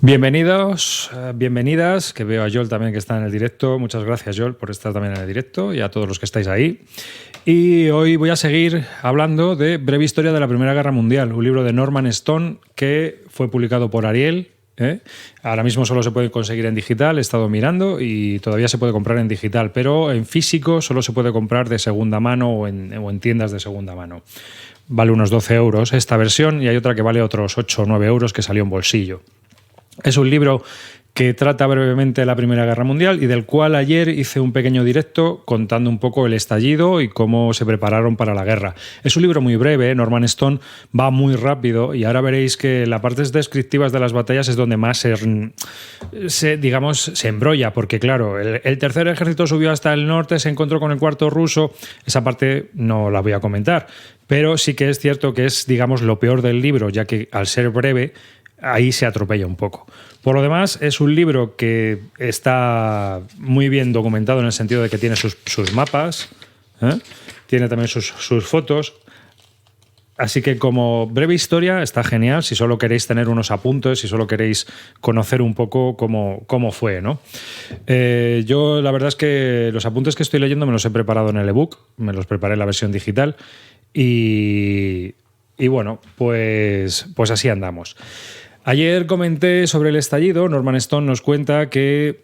Bienvenidos, bienvenidas, que veo a Joel también que está en el directo. Muchas gracias, Joel, por estar también en el directo y a todos los que estáis ahí. Y hoy voy a seguir hablando de Breve Historia de la Primera Guerra Mundial, un libro de Norman Stone que fue publicado por Ariel. Ahora mismo solo se puede conseguir en digital, he estado mirando y todavía se puede comprar en digital, pero en físico solo se puede comprar de segunda mano o en tiendas de segunda mano. Vale unos 12 euros esta versión y hay otra que vale otros 8 o 9 euros que salió en bolsillo. Es un libro que trata brevemente la Primera Guerra Mundial y del cual ayer hice un pequeño directo contando un poco el estallido y cómo se prepararon para la guerra. Es un libro muy breve, Norman Stone va muy rápido y ahora veréis que las partes descriptivas de las batallas es donde más se embrolla, porque claro, el tercer ejército subió hasta el norte, se encontró con el cuarto ruso, esa parte no la voy a comentar, pero sí que es cierto que es, digamos, lo peor del libro, ya que al ser breve ahí se atropella un poco. Por lo demás, es un libro que está muy bien documentado en el sentido de que tiene sus mapas, tiene también sus fotos. Así que como breve historia está genial si solo queréis tener unos apuntes, si solo queréis conocer un poco cómo fue, ¿no? Yo la verdad es que los apuntes que estoy leyendo me los he preparado en el ebook, me los preparé en la versión digital y bueno, pues así andamos. Ayer comenté sobre el estallido. Norman Stone nos cuenta que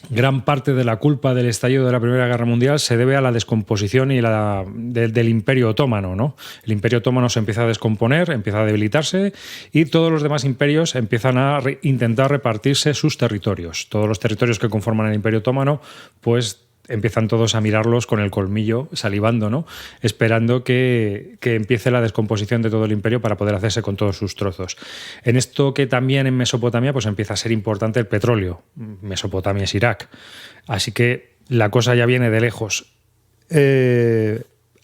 gran parte de la culpa del estallido de la Primera Guerra Mundial se debe a la descomposición del Imperio Otomano, ¿no? El Imperio Otomano se empieza a descomponer, empieza a debilitarse y todos los demás imperios empiezan a intentar repartirse sus territorios. Todos los territorios que conforman el Imperio Otomano, pues empiezan todos a mirarlos con el colmillo, salivando, ¿no? Esperando que empiece la descomposición de todo el imperio para poder hacerse con todos sus trozos. En esto que también en Mesopotamia pues empieza a ser importante el petróleo. Mesopotamia es Irak. Así que la cosa ya viene de lejos.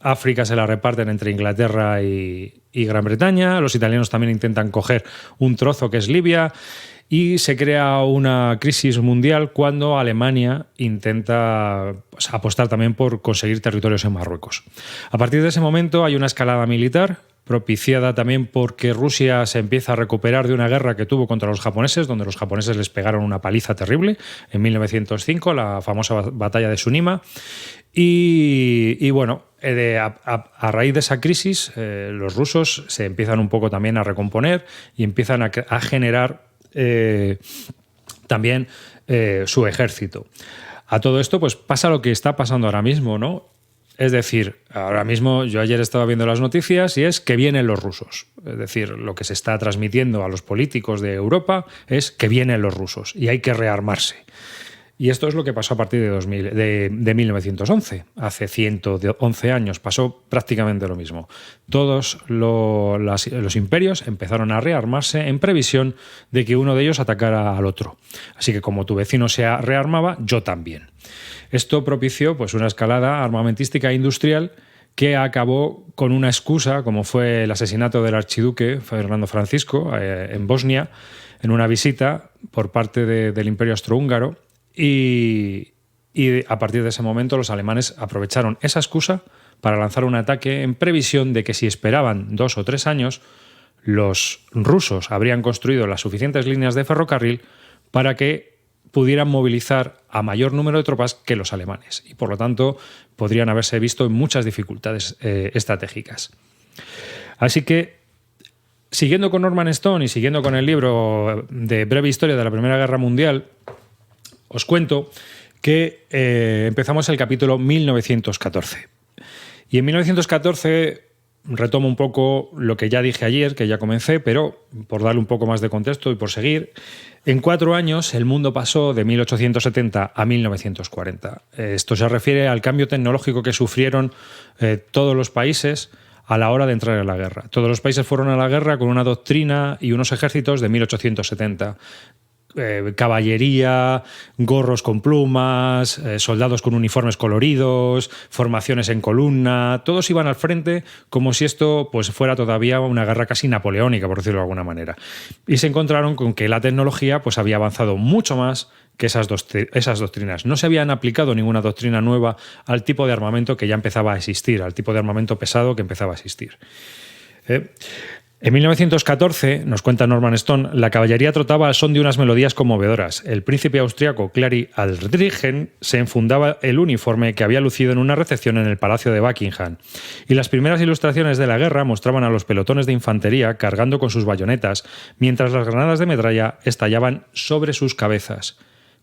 África se la reparten entre Inglaterra y Gran Bretaña. Los italianos también intentan coger un trozo que es Libia. Y se crea una crisis mundial cuando Alemania intenta apostar también por conseguir territorios en Marruecos. A partir de ese momento hay una escalada militar, propiciada también porque Rusia se empieza a recuperar de una guerra que tuvo contra los japoneses, donde los japoneses les pegaron una paliza terrible en 1905, la famosa batalla de Tsunima. Y bueno, a raíz de esa crisis, los rusos se empiezan un poco también a recomponer y empiezan a generar también su ejército. A todo esto pues pasa lo que está pasando ahora mismo, ¿no? Es decir, ahora mismo yo ayer estaba viendo las noticias y es que vienen los rusos. Es decir, lo que se está transmitiendo a los políticos de Europa es que vienen los rusos y hay que rearmarse. Y esto es lo que pasó a partir de 1911. Hace 111 años pasó prácticamente lo mismo. Todos los imperios empezaron a rearmarse en previsión de que uno de ellos atacara al otro. Así que como tu vecino se rearmaba, yo también. Esto propició pues, una escalada armamentística e industrial que acabó con una excusa, como fue el asesinato del archiduque Fernando Francisco en Bosnia, en una visita por parte del Imperio Austrohúngaro. Y a partir de ese momento los alemanes aprovecharon esa excusa para lanzar un ataque en previsión de que si esperaban 2 o 3 años, los rusos habrían construido las suficientes líneas de ferrocarril para que pudieran movilizar a mayor número de tropas que los alemanes. Y por lo tanto podrían haberse visto en muchas dificultades estratégicas. Así que, siguiendo con Norman Stone y siguiendo con el libro de Breve Historia de la Primera Guerra Mundial, os cuento que empezamos el capítulo 1914. Y en 1914 retomo un poco lo que ya dije ayer, que ya comencé, pero por darle un poco más de contexto y por seguir, en 4 años el mundo pasó de 1870 a 1940. Esto se refiere al cambio tecnológico que sufrieron todos los países a la hora de entrar en la guerra. Todos los países fueron a la guerra con una doctrina y unos ejércitos de 1870. Caballería, gorros con plumas, soldados con uniformes coloridos, formaciones en columna, todos iban al frente como si esto pues, fuera todavía una guerra casi napoleónica, por decirlo de alguna manera. Y se encontraron con que la tecnología pues, había avanzado mucho más que esas doctrinas. No se habían aplicado ninguna doctrina nueva al tipo de armamento que ya empezaba a existir, al tipo de armamento pesado que empezaba a existir. En 1914, nos cuenta Norman Stone, la caballería trotaba al son de unas melodías conmovedoras. El príncipe austriaco Clary Aldringen se enfundaba el uniforme que había lucido en una recepción en el Palacio de Buckingham. Y las primeras ilustraciones de la guerra mostraban a los pelotones de infantería cargando con sus bayonetas, mientras las granadas de metralla estallaban sobre sus cabezas.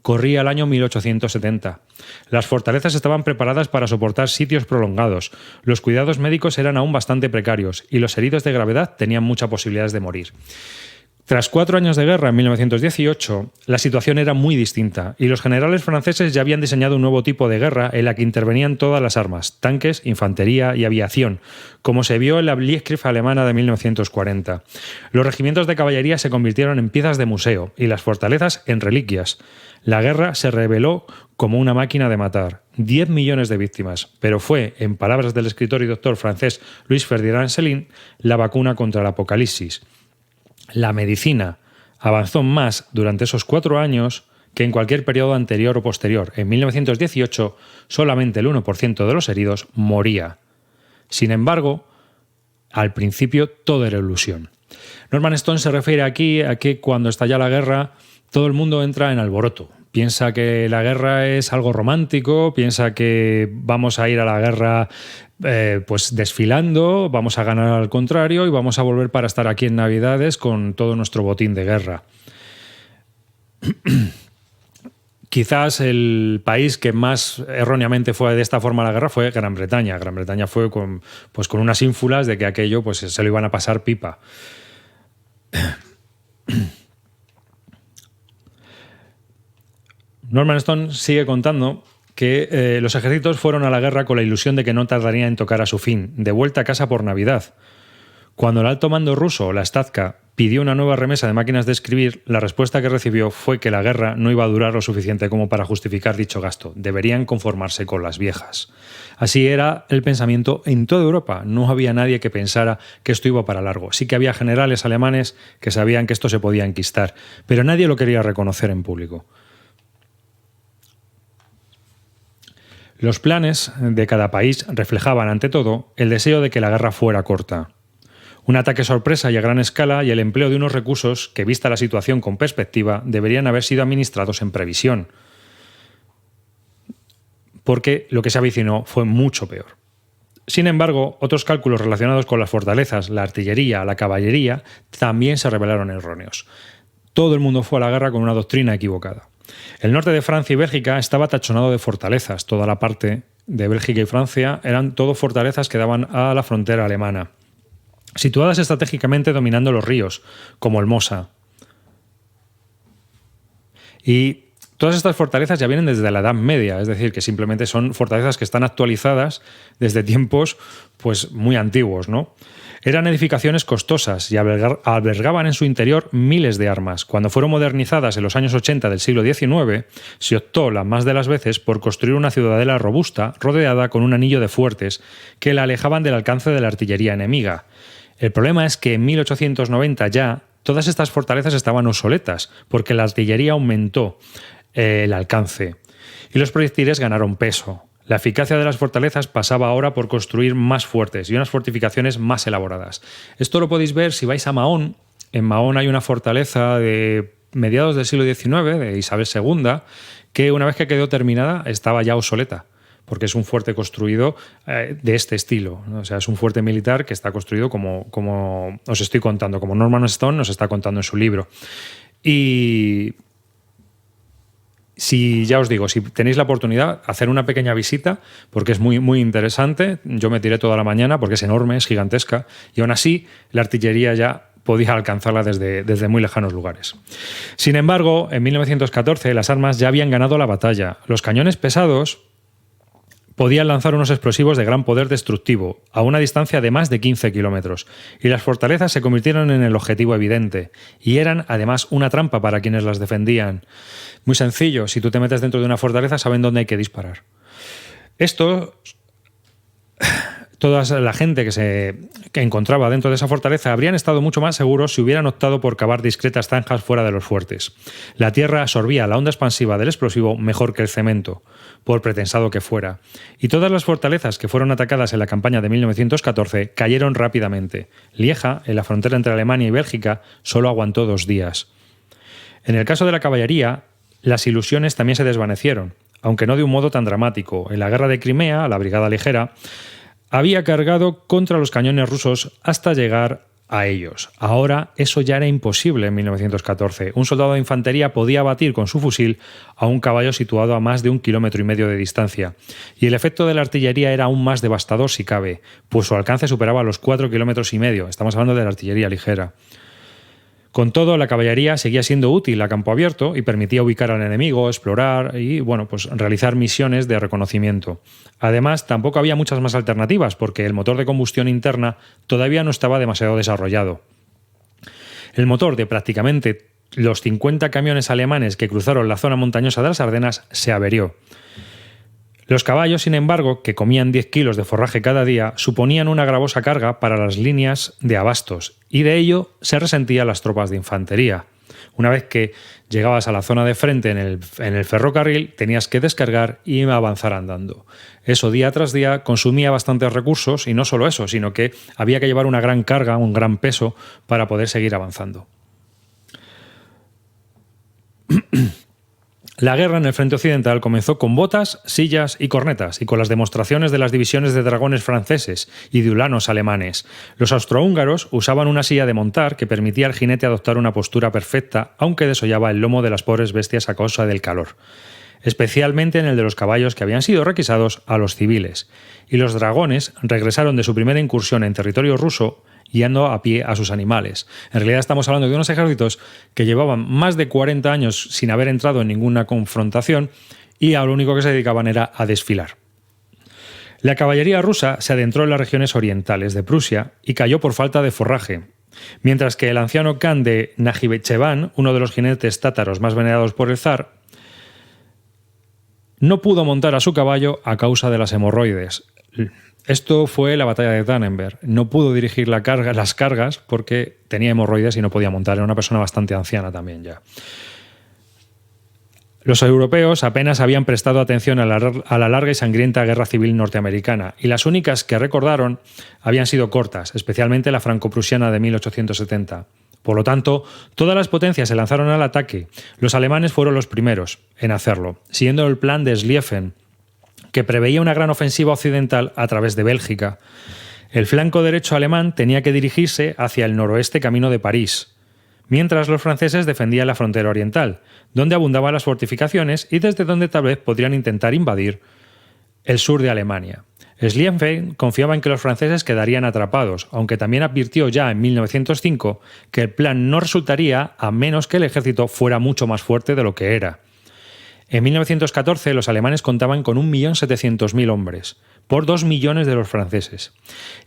Corría el año 1870. Las fortalezas estaban preparadas para soportar sitios prolongados, los cuidados médicos eran aún bastante precarios y los heridos de gravedad tenían muchas posibilidades de morir. Tras 4 años de guerra, en 1918, la situación era muy distinta y los generales franceses ya habían diseñado un nuevo tipo de guerra en la que intervenían todas las armas, tanques, infantería y aviación, como se vio en la Blitzkrieg alemana de 1940. Los regimientos de caballería se convirtieron en piezas de museo y las fortalezas en reliquias. La guerra se reveló como una máquina de matar. 10 millones de víctimas, pero fue, en palabras del escritor y doctor francés Louis Ferdinand Céline, la vacuna contra el apocalipsis. La medicina avanzó más durante esos 4 años que en cualquier periodo anterior o posterior. En 1918, solamente el 1% de los heridos moría. Sin embargo, al principio todo era ilusión. Norman Stone se refiere aquí a que cuando estalla la guerra, todo el mundo entra en alboroto. Piensa que la guerra es algo romántico, piensa que vamos a ir a la guerra pues desfilando, vamos a ganar al contrario y vamos a volver para estar aquí en Navidades con todo nuestro botín de guerra. Quizás el país que más erróneamente fue de esta forma a la guerra fue Gran Bretaña. Gran Bretaña fue con unas ínfulas de que aquello pues, se lo iban a pasar pipa. Norman Stone sigue contando que los ejércitos fueron a la guerra con la ilusión de que no tardarían en tocar a su fin, de vuelta a casa por Navidad. Cuando el alto mando ruso, la Stadka, pidió una nueva remesa de máquinas de escribir, la respuesta que recibió fue que la guerra no iba a durar lo suficiente como para justificar dicho gasto. Deberían conformarse con las viejas. Así era el pensamiento en toda Europa. No había nadie que pensara que esto iba para largo. Sí que había generales alemanes que sabían que esto se podía enquistar, pero nadie lo quería reconocer en público. Los planes de cada país reflejaban, ante todo, el deseo de que la guerra fuera corta. Un ataque sorpresa y a gran escala y el empleo de unos recursos que, vista la situación con perspectiva, deberían haber sido administrados en previsión. Porque lo que se avicinó fue mucho peor. Sin embargo, otros cálculos relacionados con las fortalezas, la artillería, la caballería, también se revelaron erróneos. Todo el mundo fue a la guerra con una doctrina equivocada. El norte de Francia y Bélgica estaba tachonado de fortalezas. Toda la parte de Bélgica y Francia eran todo fortalezas que daban a la frontera alemana, situadas estratégicamente dominando los ríos, como el Mosa. Y todas estas fortalezas ya vienen desde la Edad Media, es decir, que simplemente son fortalezas que están actualizadas desde tiempos pues, muy antiguos, ¿no? Eran edificaciones costosas y albergaban en su interior miles de armas. Cuando fueron modernizadas en los años 80 del siglo XIX, se optó las más de las veces por construir una ciudadela robusta rodeada con un anillo de fuertes que la alejaban del alcance de la artillería enemiga. El problema es que en 1890 ya todas estas fortalezas estaban obsoletas porque la artillería aumentó el alcance y los proyectiles ganaron peso. La eficacia de las fortalezas pasaba ahora por construir más fuertes y unas fortificaciones más elaboradas. Esto lo podéis ver si vais a Mahón. En Mahón hay una fortaleza de mediados del siglo XIX, de Isabel II, que una vez que quedó terminada estaba ya obsoleta, porque es un fuerte construido de este estilo, ¿no? O sea, es un fuerte militar que está construido como os estoy contando, como Norman Stone nos está contando en su libro. Y si ya os digo, si tenéis la oportunidad, hacer una pequeña visita, porque es muy, muy interesante. Yo me tiré toda la mañana porque es enorme, es gigantesca, y aún así la artillería ya podía alcanzarla desde muy lejanos lugares. Sin embargo, en 1914 las armas ya habían ganado la batalla. Los cañones pesados podían lanzar unos explosivos de gran poder destructivo, a una distancia de más de 15 kilómetros, y las fortalezas se convirtieron en el objetivo evidente, y eran además una trampa para quienes las defendían. Muy sencillo, si tú te metes dentro de una fortaleza saben dónde hay que disparar. Esto toda la gente que encontraba dentro de esa fortaleza habrían estado mucho más seguros si hubieran optado por cavar discretas zanjas fuera de los fuertes. La tierra absorbía la onda expansiva del explosivo mejor que el cemento, por pretensado que fuera. Y todas las fortalezas que fueron atacadas en la campaña de 1914 cayeron rápidamente. Lieja, en la frontera entre Alemania y Bélgica, solo aguantó 2 días. En el caso de la caballería, las ilusiones también se desvanecieron, aunque no de un modo tan dramático. En la guerra de Crimea, la brigada ligera había cargado contra los cañones rusos hasta llegar a ellos. Ahora eso ya era imposible en 1914. Un soldado de infantería podía abatir con su fusil a un caballo situado a más de 1,5 kilómetros de distancia. Y el efecto de la artillería era aún más devastador si cabe, pues su alcance superaba los 4,5 kilómetros. Estamos hablando de la artillería ligera. Con todo, la caballería seguía siendo útil a campo abierto y permitía ubicar al enemigo, explorar y realizar misiones de reconocimiento. Además, tampoco había muchas más alternativas porque el motor de combustión interna todavía no estaba demasiado desarrollado. El motor de prácticamente los 50 camiones alemanes que cruzaron la zona montañosa de las Ardenas se averió. Los caballos, sin embargo, que comían 10 kilos de forraje cada día, suponían una gravosa carga para las líneas de abastos, y de ello se resentían las tropas de infantería. Una vez que llegabas a la zona de frente en el ferrocarril, tenías que descargar y avanzar andando. Eso día tras día consumía bastantes recursos, y no solo eso, sino que había que llevar una gran carga, un gran peso, para poder seguir avanzando. La guerra en el frente occidental comenzó con botas, sillas y cornetas, y con las demostraciones de las divisiones de dragones franceses y de ulanos alemanes. Los austrohúngaros usaban una silla de montar que permitía al jinete adoptar una postura perfecta, aunque desollaba el lomo de las pobres bestias a causa del calor, especialmente en el de los caballos que habían sido requisados a los civiles. Y los dragones regresaron de su primera incursión en territorio ruso guiando a pie a sus animales. En realidad estamos hablando de unos ejércitos que llevaban más de 40 años sin haber entrado en ninguna confrontación y a lo único que se dedicaban era a desfilar. La caballería rusa se adentró en las regiones orientales de Prusia y cayó por falta de forraje, mientras que el anciano Khan de Najicheván, uno de los jinetes tátaros más venerados por el zar, no pudo montar a su caballo a causa de las hemorroides. Esto fue la batalla de Tannenberg. No pudo dirigir las cargas porque tenía hemorroides y no podía montar. Era una persona bastante anciana también ya. Los europeos apenas habían prestado atención a la larga y sangrienta guerra civil norteamericana, y las únicas que recordaron habían sido cortas, especialmente la franco-prusiana de 1870. Por lo tanto, todas las potencias se lanzaron al ataque. Los alemanes fueron los primeros en hacerlo, siguiendo el plan de Schlieffen, que preveía una gran ofensiva occidental a través de Bélgica. El flanco derecho alemán tenía que dirigirse hacia el noroeste camino de París, mientras los franceses defendían la frontera oriental, donde abundaban las fortificaciones y desde donde tal vez podrían intentar invadir el sur de Alemania. Schlieffen confiaba en que los franceses quedarían atrapados, aunque también advirtió ya en 1905 que el plan no resultaría a menos que el ejército fuera mucho más fuerte de lo que era. En 1914 los alemanes contaban con 1.700.000 hombres, por 2 millones de los franceses.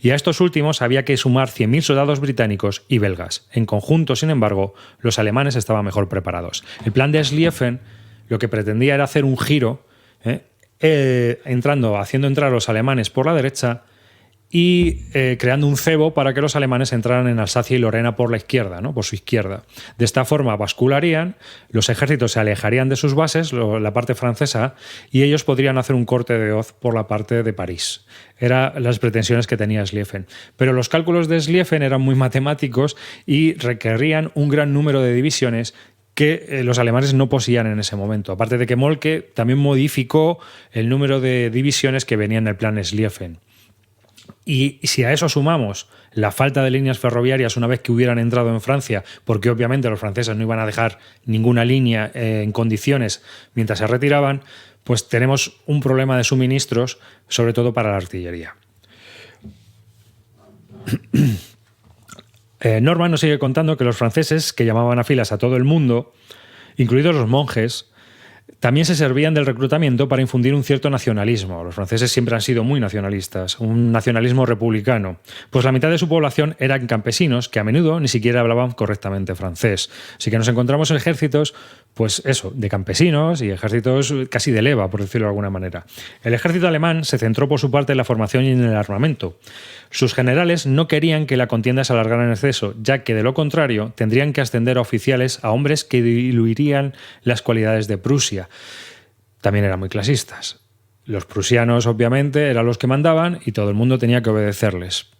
Y a estos últimos había que sumar 100.000 soldados británicos y belgas. En conjunto, sin embargo, los alemanes estaban mejor preparados. El plan de Schlieffen lo que pretendía era hacer un giro, haciendo entrar a los alemanes por la derecha y creando un cebo para que los alemanes entraran en Alsacia y Lorena por la izquierda, ¿no? Por su izquierda. De esta forma bascularían, los ejércitos se alejarían de sus bases, la parte francesa, y ellos podrían hacer un corte de hoz por la parte de París. Eran las pretensiones que tenía Schlieffen. Pero los cálculos de Schlieffen eran muy matemáticos y requerían un gran número de divisiones que los alemanes no poseían en ese momento. Aparte de que Moltke también modificó el número de divisiones que venían en el plan Schlieffen. Y si a eso sumamos la falta de líneas ferroviarias una vez que hubieran entrado en Francia, porque obviamente los franceses no iban a dejar ninguna línea en condiciones mientras se retiraban, pues tenemos un problema de suministros, sobre todo para la artillería. Norman nos sigue contando que los franceses, que llamaban a filas a todo el mundo, incluidos los monjes, también se servían del reclutamiento para infundir un cierto nacionalismo. Los franceses siempre han sido muy nacionalistas, un nacionalismo republicano, pues la mitad de su población eran campesinos que a menudo ni siquiera hablaban correctamente francés. Así que nos encontramos ejércitos pues eso, de campesinos y ejércitos casi de leva, por decirlo de alguna manera. El ejército alemán se centró por su parte en la formación y en el armamento. Sus generales no querían que la contienda se alargara en exceso, ya que de lo contrario tendrían que ascender a oficiales a hombres que diluirían las cualidades de Prusia. También eran muy clasistas. Los prusianos, obviamente, eran los que mandaban y todo el mundo tenía que obedecerles.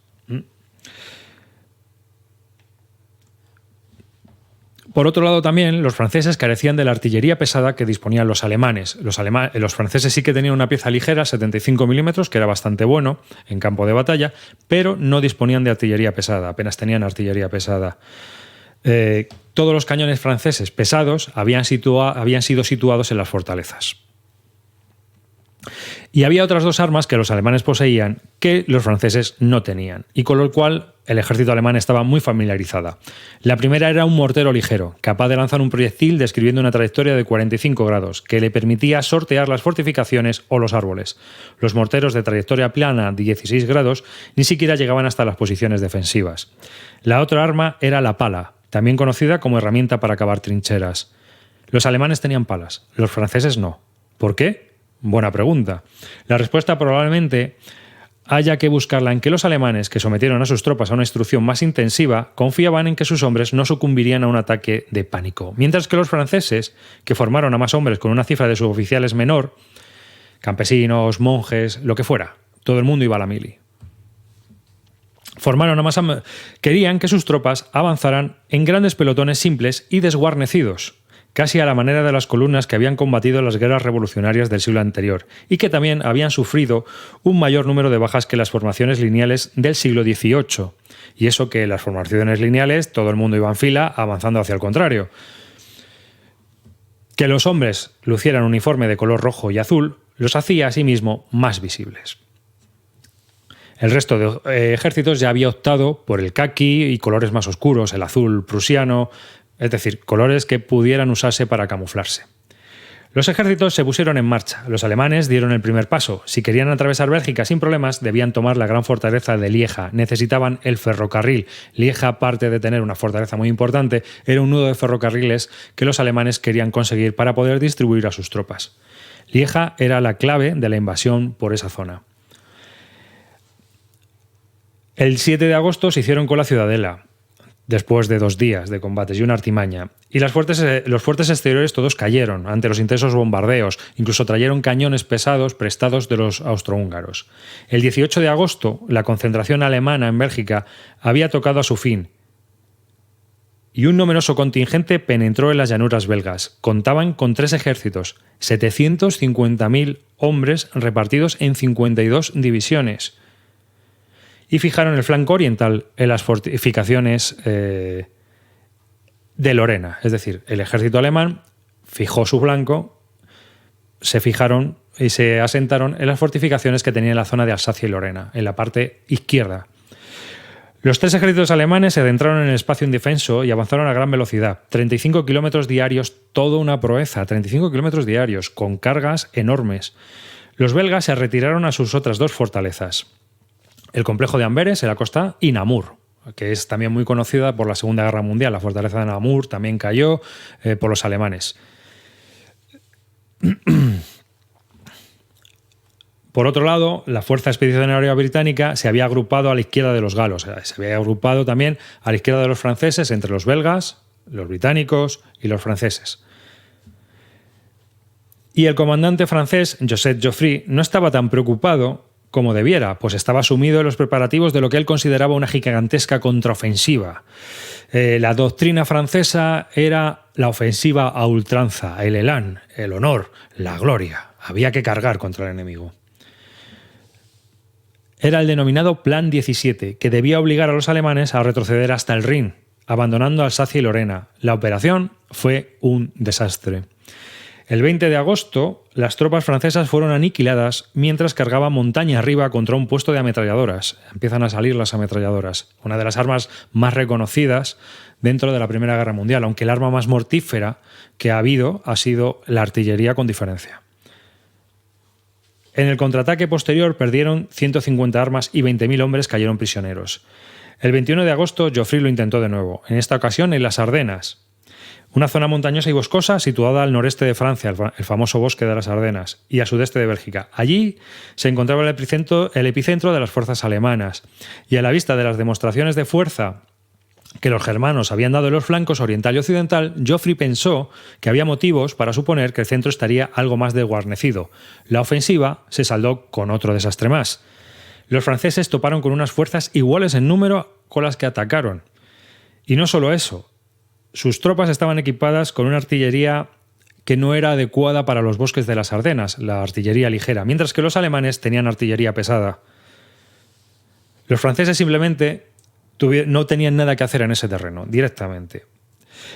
Por otro lado, también los franceses carecían de la artillería pesada que disponían los alemanes. Los franceses sí que tenían una pieza ligera, 75 milímetros, que era bastante bueno en campo de batalla, pero no disponían de artillería pesada, apenas tenían artillería pesada. Todos los cañones franceses pesados habían sido situados en las fortalezas. Y había otras dos armas que los alemanes poseían que los franceses no tenían, y con lo cual el ejército alemán estaba muy familiarizada. La primera era un mortero ligero, capaz de lanzar un proyectil describiendo una trayectoria de 45 grados, que le permitía sortear las fortificaciones o los árboles. Los morteros de trayectoria plana de 16 grados ni siquiera llegaban hasta las posiciones defensivas. La otra arma era la pala, también conocida como herramienta para cavar trincheras. Los alemanes tenían palas, los franceses no. ¿Por qué? Buena pregunta. La respuesta probablemente haya que buscarla en que los alemanes, que sometieron a sus tropas a una instrucción más intensiva, confiaban en que sus hombres no sucumbirían a un ataque de pánico, mientras que los franceses, que formaron a más hombres con una cifra de suboficiales menor, campesinos, monjes, lo que fuera, todo el mundo iba a la mili. Querían que sus tropas avanzaran en grandes pelotones simples y desguarnecidos, casi a la manera de las columnas que habían combatido las guerras revolucionarias del siglo anterior y que también habían sufrido un mayor número de bajas que las formaciones lineales del siglo XVIII. Y eso que las formaciones lineales todo el mundo iba en fila avanzando hacia el contrario. Que los hombres lucieran un uniforme de color rojo y azul los hacía asimismo más visibles. El resto de ejércitos ya había optado por el caqui y colores más oscuros, el azul prusiano, es decir, colores que pudieran usarse para camuflarse. Los ejércitos se pusieron en marcha. Los alemanes dieron el primer paso. Si querían atravesar Bélgica sin problemas, debían tomar la gran fortaleza de Lieja. Necesitaban el ferrocarril. Lieja, aparte de tener una fortaleza muy importante, era un nudo de ferrocarriles que los alemanes querían conseguir para poder distribuir a sus tropas. Lieja era la clave de la invasión por esa zona. El 7 de agosto se hicieron con la ciudadela, después de 2 días de combates y una artimaña. Y los fuertes exteriores todos cayeron ante los intensos bombardeos, incluso trajeron cañones pesados prestados de los austrohúngaros. El 18 de agosto, la concentración alemana en Bélgica había tocado a su fin y un numeroso contingente penetró en las llanuras belgas. Contaban con 3 ejércitos, 750.000 hombres repartidos en 52 divisiones. Y fijaron el flanco oriental en las fortificaciones de Lorena. Es decir, el ejército alemán fijó su flanco, se fijaron y se asentaron en las fortificaciones que tenía en la zona de Alsacia y Lorena, en la parte izquierda. Los 3 ejércitos alemanes se adentraron en el espacio indefenso y avanzaron a gran velocidad. 35 kilómetros diarios, toda una proeza, 35 kilómetros diarios, con cargas enormes. Los belgas se retiraron a sus otras 2 fortalezas. El complejo de Amberes en la costa y Namur, que es también muy conocida por la Segunda Guerra Mundial. La fortaleza de Namur también cayó por los alemanes. Por otro lado, la Fuerza Expedicionaria Británica se había agrupado a la izquierda de los galos. Se había agrupado también a la izquierda de los franceses, entre los belgas, los británicos y los franceses. Y el comandante francés, Joseph Joffre, no estaba tan preocupado como debiera, pues estaba sumido en los preparativos de lo que él consideraba una gigantesca contraofensiva. La doctrina francesa era la ofensiva a ultranza, el elan, el honor, la gloria. Había que cargar contra el enemigo. Era el denominado Plan 17, que debía obligar a los alemanes a retroceder hasta el Rin, abandonando Alsacia y Lorena. La operación fue un desastre. El 20 de agosto, las tropas francesas fueron aniquiladas mientras cargaban montaña arriba contra un puesto de ametralladoras. Empiezan a salir las ametralladoras, una de las armas más reconocidas dentro de la Primera Guerra Mundial, aunque el arma más mortífera que ha habido ha sido la artillería con diferencia. En el contraataque posterior perdieron 150 armas y 20.000 hombres cayeron prisioneros. El 21 de agosto, Joffre lo intentó de nuevo, en esta ocasión en las Ardenas. Una zona montañosa y boscosa situada al noreste de Francia, el famoso bosque de las Ardenas, y al sudeste de Bélgica. Allí se encontraba el epicentro de las fuerzas alemanas, y a la vista de las demostraciones de fuerza que los germanos habían dado en los flancos oriental y occidental, Joffre pensó que había motivos para suponer que el centro estaría algo más desguarnecido. La ofensiva se saldó con otro desastre más. Los franceses toparon con unas fuerzas iguales en número con las que atacaron. Y no solo eso, sus tropas estaban equipadas con una artillería que no era adecuada para los bosques de las Ardenas, la artillería ligera, mientras que los alemanes tenían artillería pesada. Los franceses simplemente no tenían nada que hacer en ese terreno, directamente.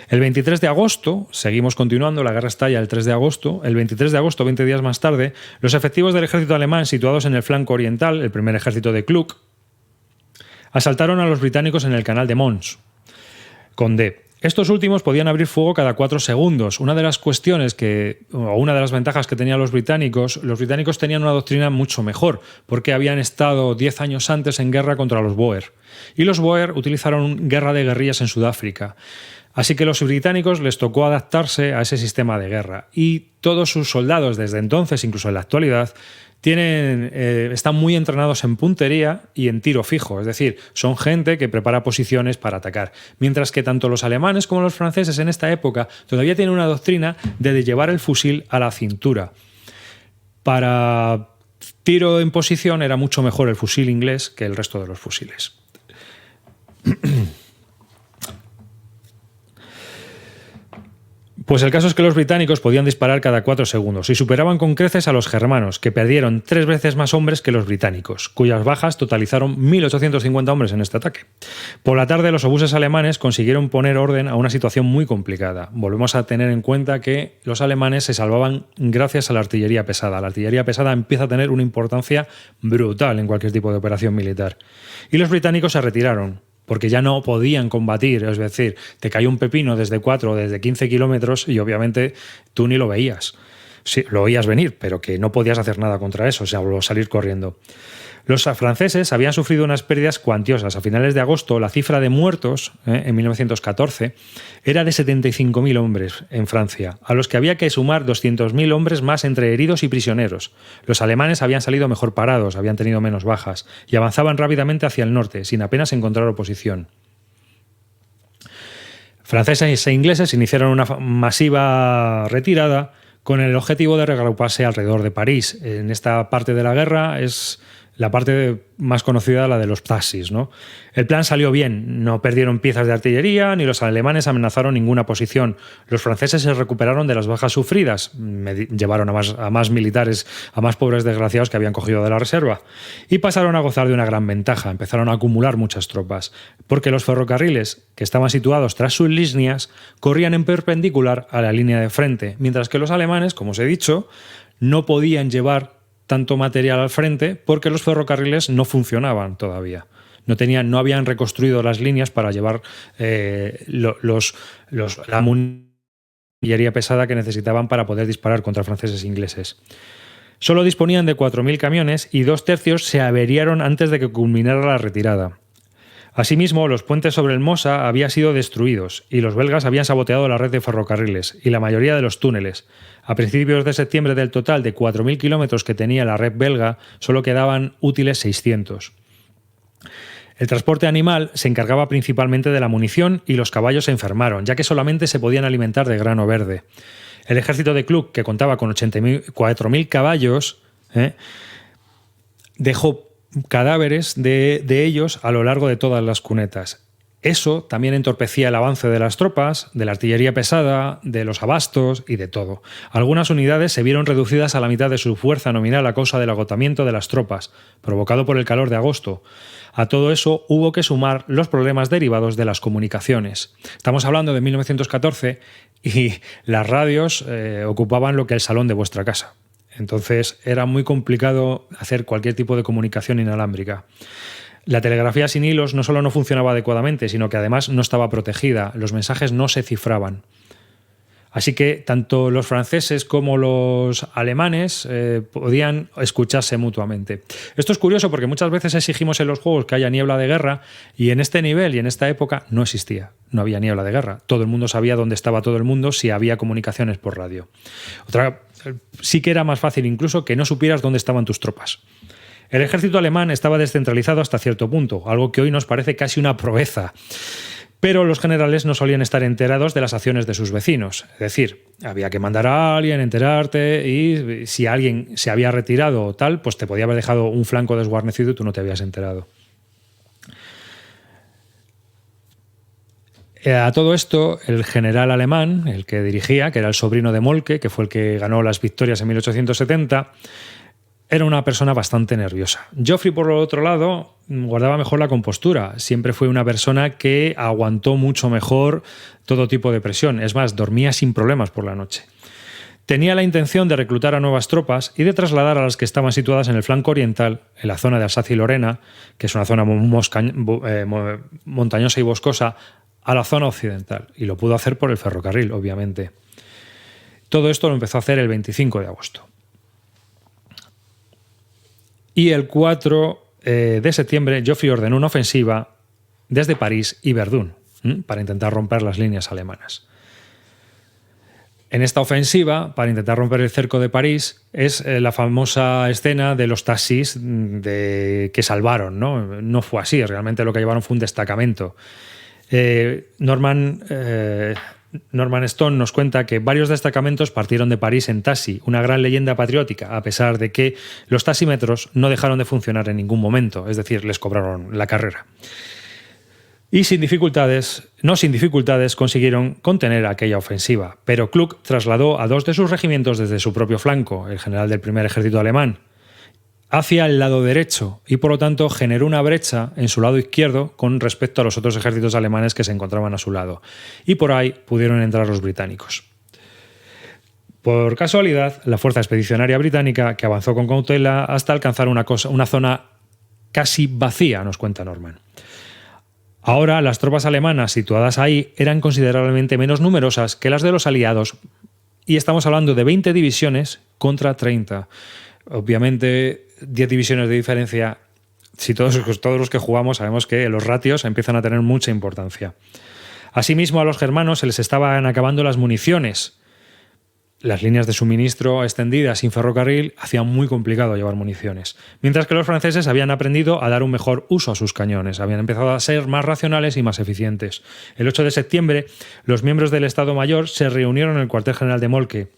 El 23 de agosto, seguimos continuando, la guerra estalla el 3 de agosto, el 23 de agosto, 20 días más tarde, los efectivos del ejército alemán situados en el flanco oriental, el primer ejército de Kluck, asaltaron a los británicos en el canal de Mons, con D. Estos últimos podían abrir fuego cada 4 segundos. Una de las una de las ventajas que tenían los británicos tenían una doctrina mucho mejor, porque habían estado 10 años antes en guerra contra los Boer. Y los Boer utilizaron guerra de guerrillas en Sudáfrica. Así que a los británicos les tocó adaptarse a ese sistema de guerra. Y todos sus soldados, desde entonces, incluso en la actualidad, están muy entrenados en puntería y en tiro fijo, es decir, son gente que prepara posiciones para atacar. Mientras que tanto los alemanes como los franceses en esta época todavía tienen una doctrina de llevar el fusil a la cintura. Para tiro en posición era mucho mejor el fusil inglés que el resto de los fusiles. Pues el caso es que los británicos podían disparar cada 4 segundos y superaban con creces a los germanos, que perdieron 3 veces más hombres que los británicos, cuyas bajas totalizaron 1.850 hombres en este ataque. Por la tarde, los obuses alemanes consiguieron poner orden a una situación muy complicada. Volvemos a tener en cuenta que los alemanes se salvaban gracias a la artillería pesada. La artillería pesada empieza a tener una importancia brutal en cualquier tipo de operación militar. Y los británicos se retiraron, porque ya no podían combatir, es decir, te cayó un pepino desde 4 o desde 15 kilómetros y obviamente tú ni lo veías. Sí, lo veías venir, pero que no podías hacer nada contra eso, o sea, salir corriendo. Los franceses habían sufrido unas pérdidas cuantiosas. A finales de agosto, la cifra de muertos, en 1914, era de 75.000 hombres en Francia, a los que había que sumar 200.000 hombres más entre heridos y prisioneros. Los alemanes habían salido mejor parados, habían tenido menos bajas, y avanzaban rápidamente hacia el norte, sin apenas encontrar oposición. Franceses e ingleses iniciaron una masiva retirada con el objetivo de reagruparse alrededor de París. En esta parte de la guerra es la parte más conocida, la de los Taxis, ¿no? El plan salió bien, no perdieron piezas de artillería, ni los alemanes amenazaron ninguna posición. Los franceses se recuperaron de las bajas sufridas, llevaron a más militares, a más pobres desgraciados que habían cogido de la reserva, y pasaron a gozar de una gran ventaja, empezaron a acumular muchas tropas, porque los ferrocarriles, que estaban situados tras sus líneas, corrían en perpendicular a la línea de frente, mientras que los alemanes, como os he dicho, no podían llevar tanto material al frente porque los ferrocarriles no funcionaban todavía. No habían reconstruido las líneas para llevar la artillería pesada que necesitaban para poder disparar contra franceses e ingleses. Solo disponían de 4.000 camiones y 2/3 se averiaron antes de que culminara la retirada. Asimismo, los puentes sobre el Mosa habían sido destruidos y los belgas habían saboteado la red de ferrocarriles y la mayoría de los túneles. A principios de septiembre, del total de 4.000 kilómetros que tenía la red belga, solo quedaban útiles 600. El transporte animal se encargaba principalmente de la munición y los caballos se enfermaron, ya que solamente se podían alimentar de grano verde. El ejército de Kluck, que contaba con 84.000 caballos, dejó cadáveres de ellos a lo largo de todas las cunetas. Eso también entorpecía el avance de las tropas, de la artillería pesada, de los abastos y de todo. Algunas unidades se vieron reducidas a la mitad de su fuerza nominal a causa del agotamiento de las tropas, provocado por el calor de agosto. A todo eso hubo que sumar los problemas derivados de las comunicaciones. Estamos hablando de 1914 y las radios ocupaban lo que es el salón de vuestra casa. Entonces era muy complicado hacer cualquier tipo de comunicación inalámbrica. La telegrafía sin hilos no solo no funcionaba adecuadamente, sino que además no estaba protegida. Los mensajes no se cifraban. Así que tanto los franceses como los alemanes podían escucharse mutuamente. Esto es curioso porque muchas veces exigimos en los juegos que haya niebla de guerra y en este nivel y en esta época no existía. No había niebla de guerra. Todo el mundo sabía dónde estaba todo el mundo si había comunicaciones por radio. Sí que era más fácil incluso que no supieras dónde estaban tus tropas. El ejército alemán estaba descentralizado hasta cierto punto, algo que hoy nos parece casi una proeza. Pero los generales no solían estar enterados de las acciones de sus vecinos. Es decir, había que mandar a alguien, enterarte, y si alguien se había retirado o tal, pues te podía haber dejado un flanco desguarnecido y tú no te habías enterado. A todo esto, el general alemán, el que dirigía, que era el sobrino de Moltke, que fue el que ganó las victorias en 1870, era una persona bastante nerviosa. Joffrey, por el otro lado, guardaba mejor la compostura. Siempre fue una persona que aguantó mucho mejor todo tipo de presión. Es más, dormía sin problemas por la noche. Tenía la intención de reclutar a nuevas tropas y de trasladar a las que estaban situadas en el flanco oriental, en la zona de Alsacia y Lorena, que es una zona montañosa y boscosa, a la zona occidental. Y lo pudo hacer por el ferrocarril, obviamente. Todo esto lo empezó a hacer el 25 de agosto. Y el 4 de septiembre, Joffrey ordenó una ofensiva desde París y Verdún para intentar romper las líneas alemanas. En esta ofensiva, para intentar romper el cerco de París, es la famosa escena de los taxis que salvaron, ¿no? No fue así, realmente lo que llevaron fue un destacamento. Norman Stone nos cuenta que varios destacamentos partieron de París en taxi, una gran leyenda patriótica, a pesar de que los taxímetros no dejaron de funcionar en ningún momento, es decir, les cobraron la carrera. Y no sin dificultades, consiguieron contener aquella ofensiva, pero Kluck trasladó a 2 de sus regimientos desde su propio flanco, el general del primer ejército alemán, hacia el lado derecho y por lo tanto generó una brecha en su lado izquierdo con respecto a los otros ejércitos alemanes que se encontraban a su lado. Y por ahí pudieron entrar los británicos. Por casualidad, la fuerza expedicionaria británica, que avanzó con cautela hasta alcanzar una zona casi vacía, nos cuenta Norman. Ahora, las tropas alemanas situadas ahí eran considerablemente menos numerosas que las de los aliados y estamos hablando de 20 divisiones contra 30. Obviamente, 10 divisiones de diferencia, si todos los que jugamos sabemos que los ratios empiezan a tener mucha importancia. Asimismo, a los germanos se les estaban acabando las municiones. Las líneas de suministro extendidas sin ferrocarril hacían muy complicado llevar municiones. Mientras que los franceses habían aprendido a dar un mejor uso a sus cañones, habían empezado a ser más racionales y más eficientes. El 8 de septiembre, los miembros del Estado Mayor se reunieron en el cuartel general de Moltke.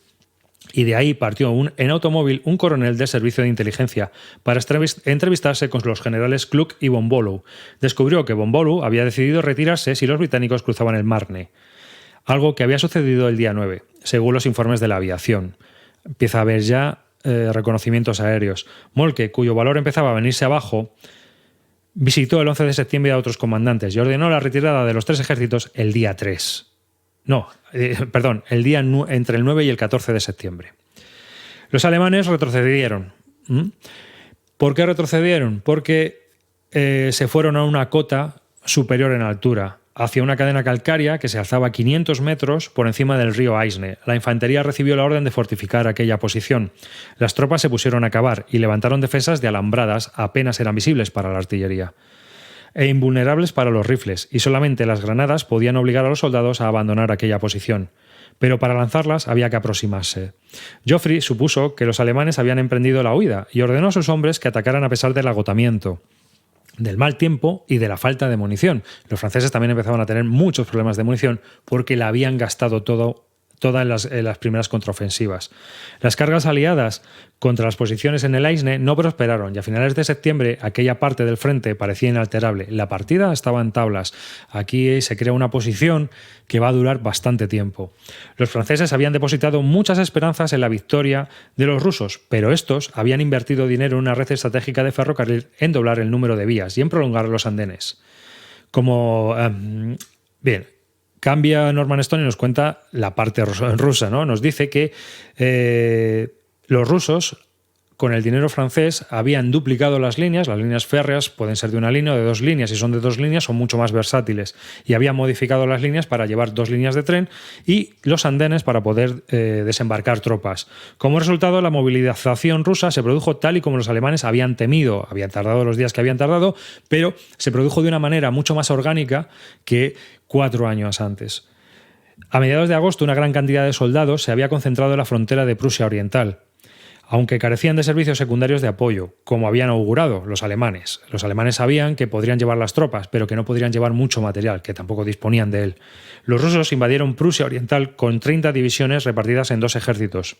Y de ahí partió en automóvil un coronel del servicio de inteligencia para entrevistarse con los generales Kluck y von Bohlow. Descubrió que von Bohlow había decidido retirarse si los británicos cruzaban el Marne, algo que había sucedido el día 9, según los informes de la aviación. Empieza a haber ya reconocimientos aéreos. Moltke, cuyo valor empezaba a venirse abajo, visitó el 11 de septiembre a otros comandantes y ordenó la retirada de los 3 ejércitos el día 3. El día entre el 9 y el 14 de septiembre. Los alemanes retrocedieron. ¿Por qué retrocedieron? Porque se fueron a una cota superior en altura, hacia una cadena calcárea que se alzaba 500 metros por encima del río Aisne. La infantería recibió la orden de fortificar aquella posición. Las tropas se pusieron a cavar y levantaron defensas de alambradas apenas eran visibles para la artillería e invulnerables para los rifles, y solamente las granadas podían obligar a los soldados a abandonar aquella posición. Pero para lanzarlas había que aproximarse. Joffrey supuso que los alemanes habían emprendido la huida y ordenó a sus hombres que atacaran a pesar del agotamiento, del mal tiempo y de la falta de munición. Los franceses también empezaban a tener muchos problemas de munición porque la habían gastado todas en las primeras contraofensivas. Las cargas aliadas contra las posiciones en el Aisne no prosperaron y a finales de septiembre aquella parte del frente parecía inalterable. La partida estaba en tablas. Aquí se crea una posición que va a durar bastante tiempo. Los franceses habían depositado muchas esperanzas en la victoria de los rusos, pero estos habían invertido dinero en una red estratégica de ferrocarril en doblar el número de vías y en prolongar los andenes. Cambia Norman Stone y nos cuenta la parte rusa, ¿no? Nos dice que los rusos con el dinero francés, habían duplicado las líneas férreas pueden ser de una línea o de dos líneas, si son de dos líneas son mucho más versátiles, y habían modificado las líneas para llevar dos líneas de tren y los andenes para poder desembarcar tropas. Como resultado, la movilización rusa se produjo tal y como los alemanes habían temido, habían tardado los días que habían tardado, pero se produjo de una manera mucho más orgánica que 4 años antes. A mediados de agosto, una gran cantidad de soldados se había concentrado en la frontera de Prusia Oriental, aunque carecían de servicios secundarios de apoyo, como habían augurado los alemanes. Los alemanes sabían que podrían llevar las tropas, pero que no podrían llevar mucho material, que tampoco disponían de él. Los rusos invadieron Prusia Oriental con 30 divisiones repartidas en 2 ejércitos.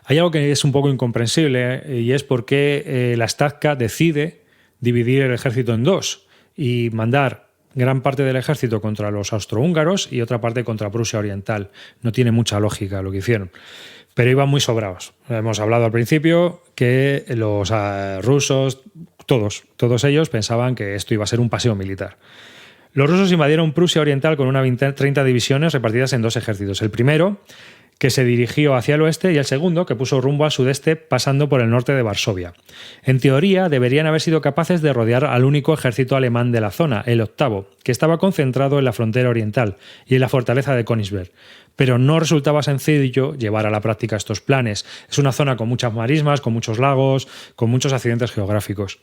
Hay algo que es un poco incomprensible y es por qué la Stadka decide dividir el ejército en 2 y mandar gran parte del ejército contra los austrohúngaros y otra parte contra Prusia Oriental. No tiene mucha lógica lo que hicieron. Pero iban muy sobrados. Hemos hablado al principio que los rusos, todos ellos pensaban que esto iba a ser un paseo militar. Los rusos invadieron Prusia Oriental con 30 divisiones repartidas en 2 ejércitos. El primero, que se dirigió hacia el oeste, y el segundo, que puso rumbo al sudeste pasando por el norte de Varsovia. En teoría, deberían haber sido capaces de rodear al único ejército alemán de la zona, el octavo, que estaba concentrado en la frontera oriental y en la fortaleza de Königsberg. Pero no resultaba sencillo llevar a la práctica estos planes. Es una zona con muchas marismas, con muchos lagos, con muchos accidentes geográficos.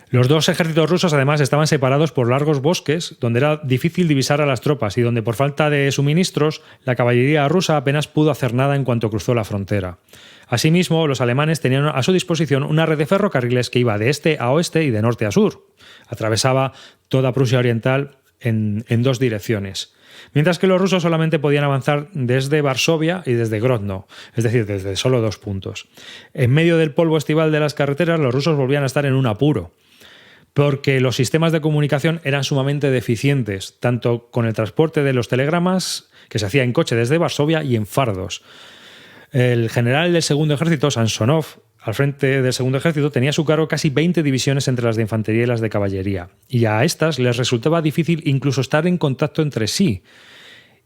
Los 2 ejércitos rusos además estaban separados por largos bosques donde era difícil divisar a las tropas y donde por falta de suministros la caballería rusa apenas pudo hacer nada en cuanto cruzó la frontera. Asimismo, los alemanes tenían a su disposición una red de ferrocarriles que iba de este a oeste y de norte a sur. Atravesaba toda Prusia Oriental en 2 direcciones. Mientras que los rusos solamente podían avanzar desde Varsovia y desde Grodno, es decir, desde solo 2 puntos. En medio del polvo estival de las carreteras, los rusos volvían a estar en un apuro, porque los sistemas de comunicación eran sumamente deficientes, tanto con el transporte de los telegramas, que se hacía en coche desde Varsovia, y en fardos. El general del segundo ejército, Samsonov, al frente del segundo ejército, tenía a su cargo casi 20 divisiones entre las de infantería y las de caballería, y a estas les resultaba difícil incluso estar en contacto entre sí,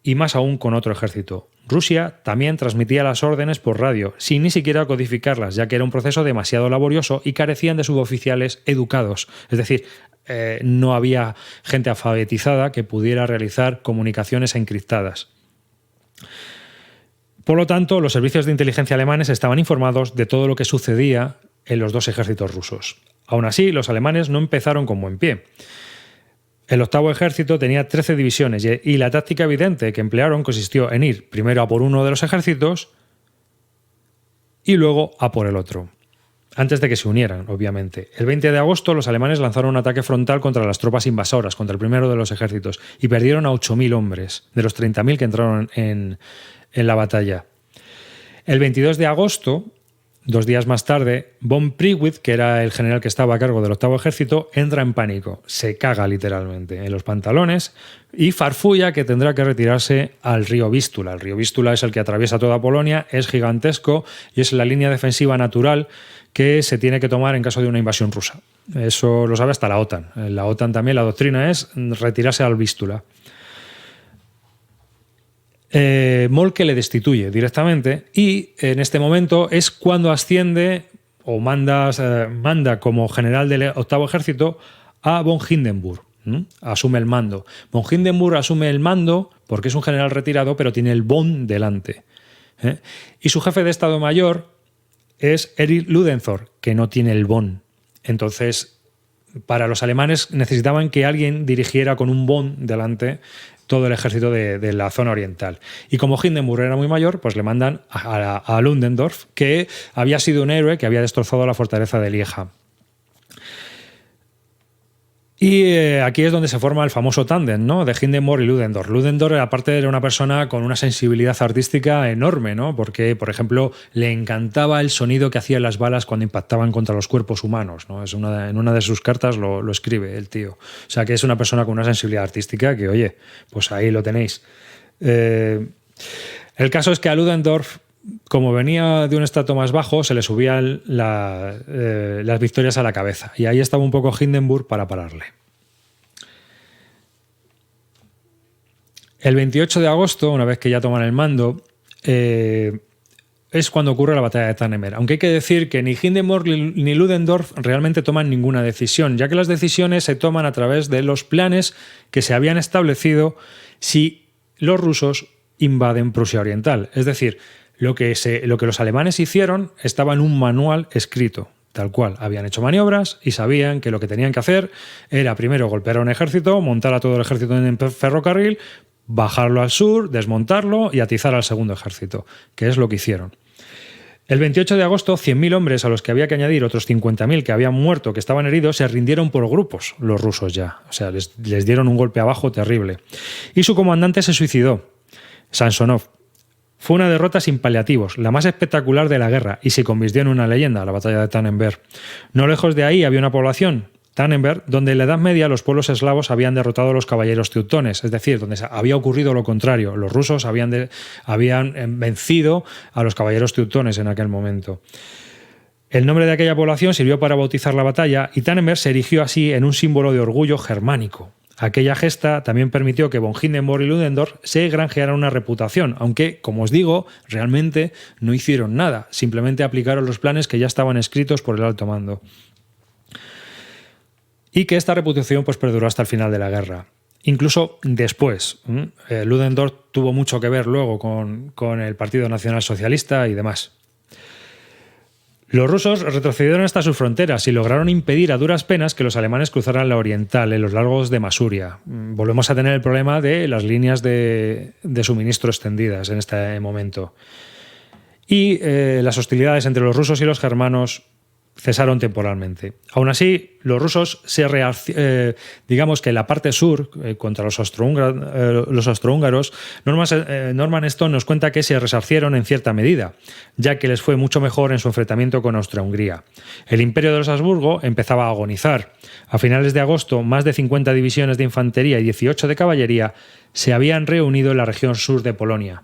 y más aún con otro ejército. Rusia también transmitía las órdenes por radio, sin ni siquiera codificarlas, ya que era un proceso demasiado laborioso y carecían de suboficiales educados. Es decir, no había gente alfabetizada que pudiera realizar comunicaciones encriptadas. Por lo tanto, los servicios de inteligencia alemanes estaban informados de todo lo que sucedía en los 2 ejércitos rusos. Aún así, los alemanes no empezaron con buen pie. El octavo ejército tenía 13 divisiones y la táctica evidente que emplearon consistió en ir primero a por uno de los ejércitos y luego a por el otro, antes de que se unieran, obviamente. El 20 de agosto los alemanes lanzaron un ataque frontal contra las tropas invasoras, contra el primero de los ejércitos, y perdieron a 8.000 hombres, de los 30.000 que entraron en la batalla. El 22 de agosto, 2 días más tarde, von Priwitz, que era el general que estaba a cargo del octavo ejército, entra en pánico, se caga literalmente en los pantalones y farfulla que tendrá que retirarse al río Vístula. El río Vístula es el que atraviesa toda Polonia, es gigantesco y es la línea defensiva natural que se tiene que tomar en caso de una invasión rusa. Eso lo sabe hasta la OTAN. En la OTAN también la doctrina es retirarse al Vístula. Moltke le destituye directamente y en este momento es cuando asciende o manda como general del octavo ejército a von Hindenburg. Asume el mando. Von Hindenburg asume el mando porque es un general retirado, pero tiene el von delante. Y su jefe de Estado Mayor es Erich Ludendorff, que no tiene el von. Entonces, para los alemanes necesitaban que alguien dirigiera con un von delante todo el ejército de la zona oriental. Y como Hindenburg era muy mayor, pues le mandan a Ludendorff, que había sido un héroe que había destrozado la fortaleza de Lieja. Y aquí es donde se forma el famoso tándem, ¿no?, de Hindenburg y Ludendorff. Ludendorff, aparte, era una persona con una sensibilidad artística enorme, ¿no?, porque, por ejemplo, le encantaba el sonido que hacían las balas cuando impactaban contra los cuerpos humanos, ¿no? En una de sus cartas lo escribe el tío. O sea, que es una persona con una sensibilidad artística que, oye, pues ahí lo tenéis. El caso es que a Ludendorff, como venía de un estrato más bajo, se le subían las victorias a la cabeza. Y ahí estaba un poco Hindenburg para pararle. El 28 de agosto, una vez que ya toman el mando, es cuando ocurre la batalla de Tannenberg. Aunque hay que decir que ni Hindenburg ni Ludendorff realmente toman ninguna decisión, ya que las decisiones se toman a través de los planes que se habían establecido si los rusos invaden Prusia Oriental. Es decir, lo que los alemanes hicieron estaba en un manual escrito, tal cual. Habían hecho maniobras y sabían que lo que tenían que hacer era primero golpear a un ejército, montar a todo el ejército en ferrocarril, bajarlo al sur, desmontarlo y atizar al segundo ejército, que es lo que hicieron. El 28 de agosto, 100.000 hombres, a los que había que añadir otros 50.000 que habían muerto, que estaban heridos, se rindieron por grupos, los rusos ya. O sea, les dieron un golpe abajo terrible. Y su comandante se suicidó, Samsonov. Fue una derrota sin paliativos, la más espectacular de la guerra, y se convirtió en una leyenda, la batalla de Tannenberg. No lejos de ahí había una población, Tannenberg, donde en la Edad Media los pueblos eslavos habían derrotado a los caballeros teutones, es decir, donde había ocurrido lo contrario. Los rusos habían vencido a los caballeros teutones en aquel momento. El nombre de aquella población sirvió para bautizar la batalla y Tannenberg se erigió así en un símbolo de orgullo germánico. Aquella gesta también permitió que von Hindenburg y Ludendorff se granjearan una reputación, aunque, como os digo, realmente no hicieron nada, simplemente aplicaron los planes que ya estaban escritos por el alto mando. Y que esta reputación pues perduró hasta el final de la guerra. Incluso después. Ludendorff tuvo mucho que ver luego con el Partido Nacional Socialista y demás. Los rusos retrocedieron hasta sus fronteras y lograron impedir a duras penas que los alemanes cruzaran la oriental en los lagos de Masuria. Volvemos a tener el problema de las líneas de suministro extendidas en este momento. Y las hostilidades entre los rusos y los germanos cesaron temporalmente. Aún así, los rusos digamos que en la parte sur, contra los austrohúngaros, Norman Stone nos cuenta que se resarcieron en cierta medida, ya que les fue mucho mejor en su enfrentamiento con Austria-Hungría. El imperio de los Habsburgo empezaba a agonizar. A finales de agosto, más de 50 divisiones de infantería y 18 de caballería se habían reunido en la región sur de Polonia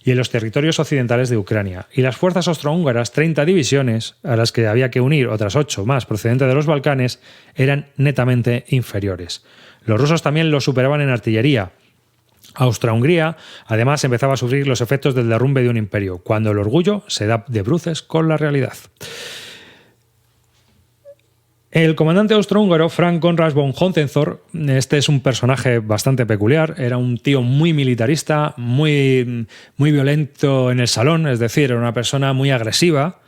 y en los territorios occidentales de Ucrania. Y las fuerzas austrohúngaras, 30 divisiones, a las que había que unir otras 8 más procedentes de los Balcanes, eran netamente inferiores. Los rusos también los superaban en artillería. Austria-Hungría, además, empezaba a sufrir los efectos del derrumbe de un imperio, cuando el orgullo se da de bruces con la realidad. El comandante austrohúngaro Franz Conrad von Hohenzollern, este es un personaje bastante peculiar, era un tío muy militarista, muy violento en el salón, es decir, era una persona muy agresiva.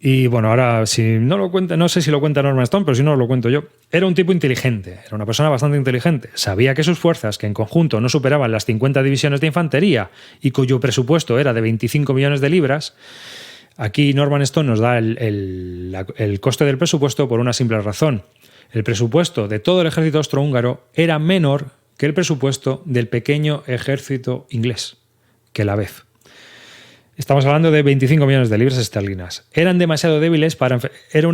Y bueno, ahora si no lo cuenta, no sé si lo cuenta Norman Stone, pero si no lo cuento yo. Era un tipo inteligente, era una persona bastante inteligente. Sabía que sus fuerzas, que en conjunto no superaban las 50 divisiones de infantería y cuyo presupuesto era de 25 millones de libras, aquí Norman Stone nos da el coste del presupuesto por una simple razón. El presupuesto de todo el ejército austrohúngaro era menor que el presupuesto del pequeño ejército inglés, que la vez. Estamos hablando de 25 millones de libras esterlinas. Era un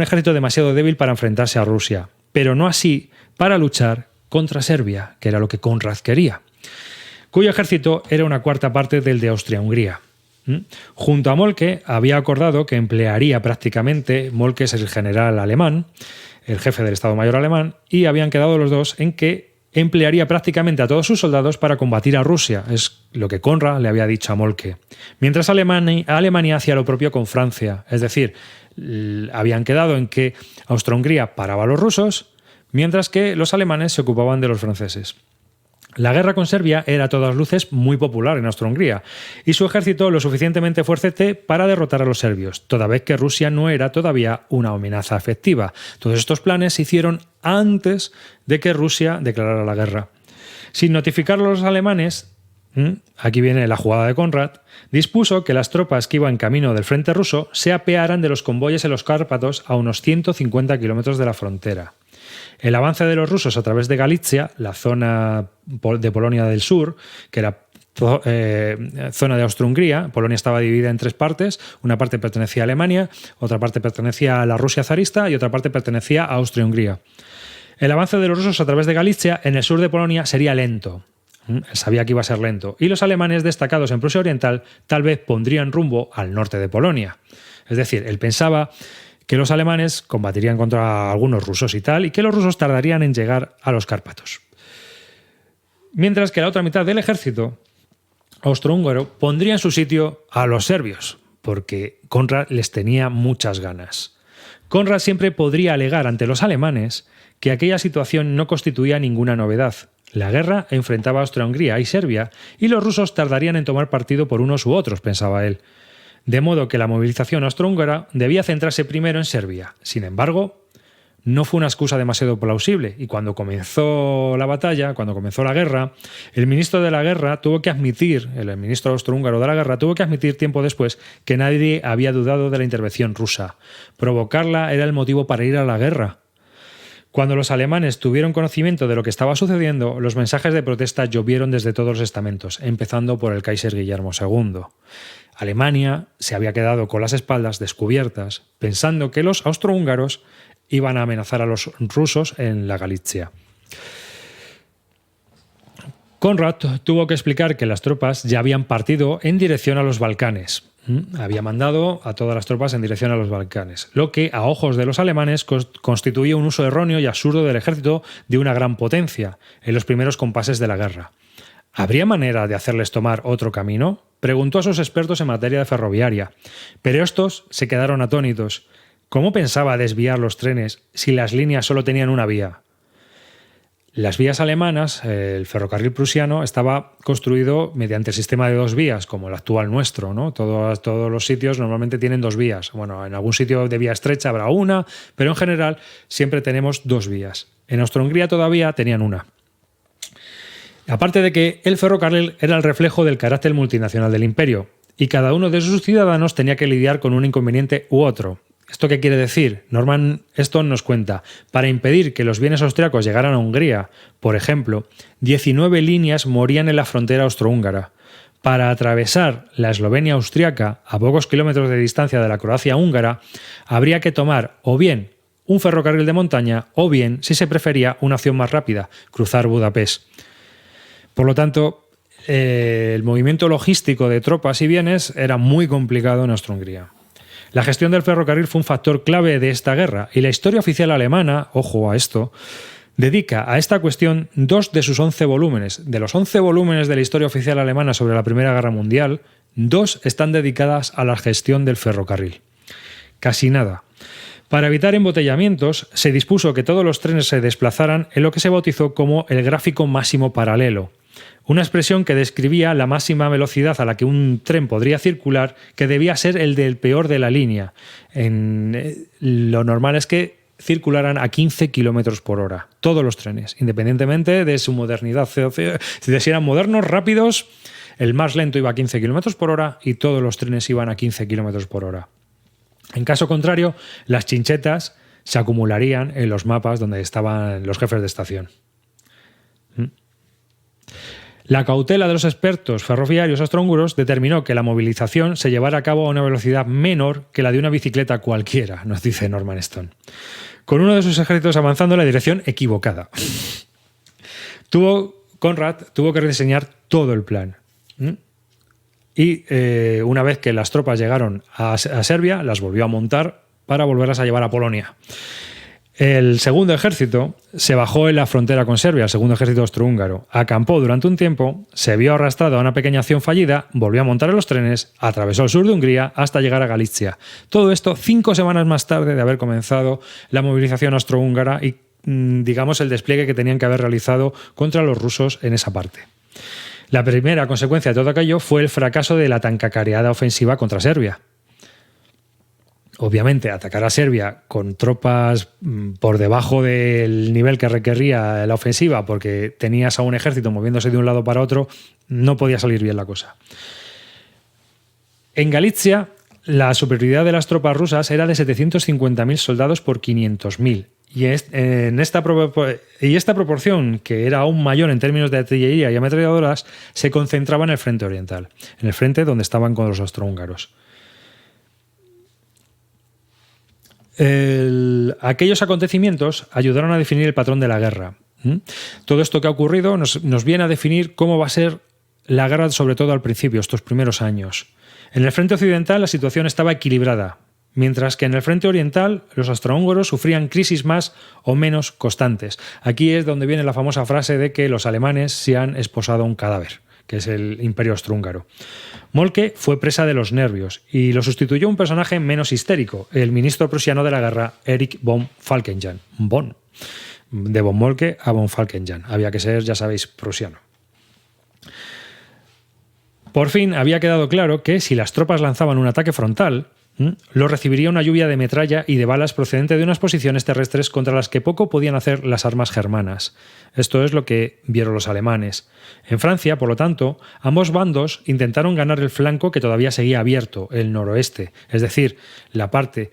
ejército demasiado débil para enfrentarse a Rusia, pero no así para luchar contra Serbia, que era lo que Conrad quería, cuyo ejército era una cuarta parte del de Austria-Hungría. Junto a Moltke había acordado que emplearía prácticamente, Moltke es el general alemán, el jefe del Estado Mayor alemán, y habían quedado los dos en que emplearía prácticamente a todos sus soldados para combatir a Rusia, es lo que Conrad le había dicho a Moltke. Mientras Alemania hacía lo propio con Francia, es decir, habían quedado en que Austria-Hungría paraba a los rusos, mientras que los alemanes se ocupaban de los franceses. La guerra con Serbia era a todas luces muy popular en Austria-Hungría y su ejército lo suficientemente fuerte para derrotar a los serbios, toda vez que Rusia no era todavía una amenaza efectiva. Todos estos planes se hicieron antes de que Rusia declarara la guerra. Sin notificarlo a los alemanes, aquí viene la jugada de Conrad, dispuso que las tropas que iban camino del frente ruso se apearan de los convoyes en los Cárpatos a unos 150 kilómetros de la frontera. El avance de los rusos a través de Galicia, la zona de Polonia del sur, que era zona de Austria-Hungría, Polonia estaba dividida en 3 partes, una parte pertenecía a Alemania, otra parte pertenecía a la Rusia zarista y otra parte pertenecía a Austria-Hungría. El avance de los rusos a través de Galicia en el sur de Polonia sería lento. Él sabía que iba a ser lento. Y los alemanes destacados en Prusia Oriental tal vez pondrían rumbo al norte de Polonia. Es decir, él pensaba que los alemanes combatirían contra algunos rusos y tal, y que los rusos tardarían en llegar a los Cárpatos. Mientras que la otra mitad del ejército austrohúngaro pondría en su sitio a los serbios, porque Conrad les tenía muchas ganas. Conrad siempre podría alegar ante los alemanes que aquella situación no constituía ninguna novedad. La guerra enfrentaba a Austria-Hungría y Serbia, y los rusos tardarían en tomar partido por unos u otros, pensaba él. De modo que la movilización austrohúngara debía centrarse primero en Serbia. Sin embargo, no fue una excusa demasiado plausible, y cuando comenzó la batalla, cuando comenzó la guerra, el ministro de la guerra tuvo que admitir, el ministro austrohúngaro de la guerra tuvo que admitir tiempo después que nadie había dudado de la intervención rusa. Provocarla era el motivo para ir a la guerra. Cuando los alemanes tuvieron conocimiento de lo que estaba sucediendo, los mensajes de protesta llovieron desde todos los estamentos, empezando por el Kaiser Guillermo II. Alemania se había quedado con las espaldas descubiertas, pensando que los austrohúngaros iban a amenazar a los rusos en la Galitzia. Conrad tuvo que explicar que las tropas ya habían partido en dirección a los Balcanes. Había mandado a todas las tropas en dirección a los Balcanes, lo que a ojos de los alemanes constituía un uso erróneo y absurdo del ejército de una gran potencia en los primeros compases de la guerra. ¿Habría manera de hacerles tomar otro camino? Preguntó a sus expertos en materia de ferroviaria, pero estos se quedaron atónitos. ¿Cómo pensaba desviar los trenes si las líneas solo tenían una vía? Las vías alemanas, el ferrocarril prusiano, estaba construido mediante el sistema de dos vías, como el actual nuestro, ¿no? Todos los sitios normalmente tienen dos vías. Bueno, en algún sitio de vía estrecha habrá una, pero en general siempre tenemos dos vías. En Austria-Hungría todavía tenían una. Aparte de que el ferrocarril era el reflejo del carácter multinacional del imperio, y cada uno de sus ciudadanos tenía que lidiar con un inconveniente u otro. ¿Esto qué quiere decir? Norman Stone nos cuenta, para impedir que los bienes austriacos llegaran a Hungría, por ejemplo, 19 líneas morían en la frontera austrohúngara. Para atravesar la Eslovenia austriaca a pocos kilómetros de distancia de la Croacia húngara, habría que tomar o bien un ferrocarril de montaña o bien, si se prefería, una opción más rápida, cruzar Budapest. Por lo tanto, el movimiento logístico de tropas y bienes era muy complicado en Austria-Hungría. La gestión del ferrocarril fue un factor clave de esta guerra, y la historia oficial alemana, ojo a esto, dedica a esta cuestión 2 de sus 11 volúmenes. De los 11 volúmenes de la historia oficial alemana sobre la Primera Guerra Mundial, 2 están dedicadas a la gestión del ferrocarril. Casi nada. Para evitar embotellamientos, se dispuso que todos los trenes se desplazaran en lo que se bautizó como el gráfico máximo paralelo, una expresión que describía la máxima velocidad a la que un tren podría circular, que debía ser el del peor de la línea. Lo normal es que circularan a 15 km por hora, todos los trenes, independientemente de su modernidad. Si eran modernos, rápidos, el más lento iba a 15 km por hora y todos los trenes iban a 15 km por hora. En caso contrario, las chinchetas se acumularían en los mapas donde estaban los jefes de estación. La cautela de los expertos ferroviarios austrohúngaros determinó que la movilización se llevara a cabo a una velocidad menor que la de una bicicleta cualquiera, nos dice Norman Stone, con uno de sus ejércitos avanzando en la dirección equivocada. Conrad tuvo que rediseñar todo el plan. Y una vez que las tropas llegaron a Serbia, las volvió a montar para volverlas a llevar a Polonia. El segundo ejército se bajó en la frontera con Serbia, el segundo ejército austrohúngaro. Acampó durante un tiempo, se vio arrastrado a una pequeña acción fallida, volvió a montar en los trenes, atravesó el sur de Hungría hasta llegar a Galitzia. Todo esto 5 semanas más tarde de haber comenzado la movilización austrohúngara y, digamos, el despliegue que tenían que haber realizado contra los rusos en esa parte. La primera consecuencia de todo aquello fue el fracaso de la tan cacareada ofensiva contra Serbia. Obviamente, atacar a Serbia con tropas por debajo del nivel que requería la ofensiva, porque tenías a un ejército moviéndose de un lado para otro, no podía salir bien la cosa. En Galitzia, la superioridad de las tropas rusas era de 750.000 soldados por 500.000. Y esta proporción, que era aún mayor en términos de artillería y ametralladoras, se concentraba en el frente oriental, en el frente donde estaban con los austrohúngaros. Aquellos acontecimientos ayudaron a definir el patrón de la guerra. Todo esto que ha ocurrido nos viene a definir cómo va a ser la guerra, sobre todo al principio, estos primeros años. En el frente occidental la situación estaba equilibrada, mientras que en el frente oriental los austrohúngaros sufrían crisis más o menos constantes. Aquí es donde viene la famosa frase de que los alemanes se han esposado a un cadáver, que es el Imperio Austrohúngaro. Moltke fue presa de los nervios y lo sustituyó un personaje menos histérico, el ministro prusiano de la guerra, Erich von Falkenhayn. De von Moltke a von Falkenhayn. Había que ser, ya sabéis, prusiano. Por fin había quedado claro que si las tropas lanzaban un ataque frontal, lo recibiría una lluvia de metralla y de balas procedente de unas posiciones terrestres contra las que poco podían hacer las armas germanas. Esto es lo que vieron los alemanes. En Francia, por lo tanto, ambos bandos intentaron ganar el flanco que todavía seguía abierto, el noroeste, es decir, la parte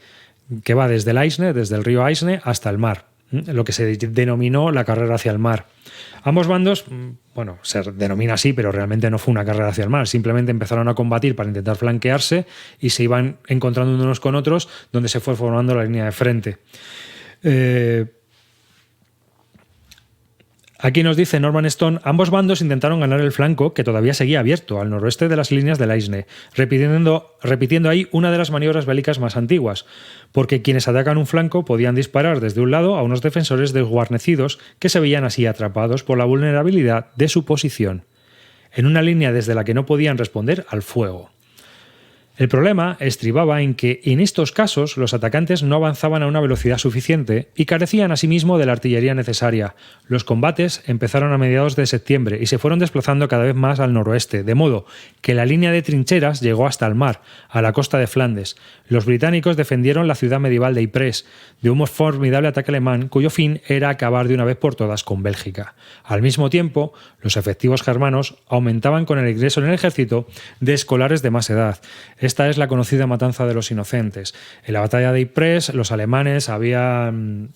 que va desde el Aisne, desde el río Aisne hasta el mar, lo que se denominó la carrera hacia el mar. Ambos bandos, bueno, se denomina así, pero realmente no fue una carrera hacia el mar, simplemente empezaron a combatir para intentar flanquearse y se iban encontrando unos con otros donde se fue formando la línea de frente. Aquí nos dice Norman Stone, ambos bandos intentaron ganar el flanco que todavía seguía abierto al noroeste de las líneas del Aisne, repitiendo ahí una de las maniobras bélicas más antiguas, porque quienes atacan un flanco podían disparar desde un lado a unos defensores desguarnecidos que se veían así atrapados por la vulnerabilidad de su posición, en una línea desde la que no podían responder al fuego. El problema estribaba en que, en estos casos, los atacantes no avanzaban a una velocidad suficiente y carecían asimismo de la artillería necesaria. Los combates empezaron a mediados de septiembre y se fueron desplazando cada vez más al noroeste, de modo que la línea de trincheras llegó hasta el mar, a la costa de Flandes. Los británicos defendieron la ciudad medieval de Ypres de un formidable ataque alemán cuyo fin era acabar de una vez por todas con Bélgica. Al mismo tiempo, los efectivos germanos aumentaban con el ingreso en el ejército de escolares de más edad. Esta es la conocida matanza de los inocentes. En la batalla de Ypres, los alemanes habían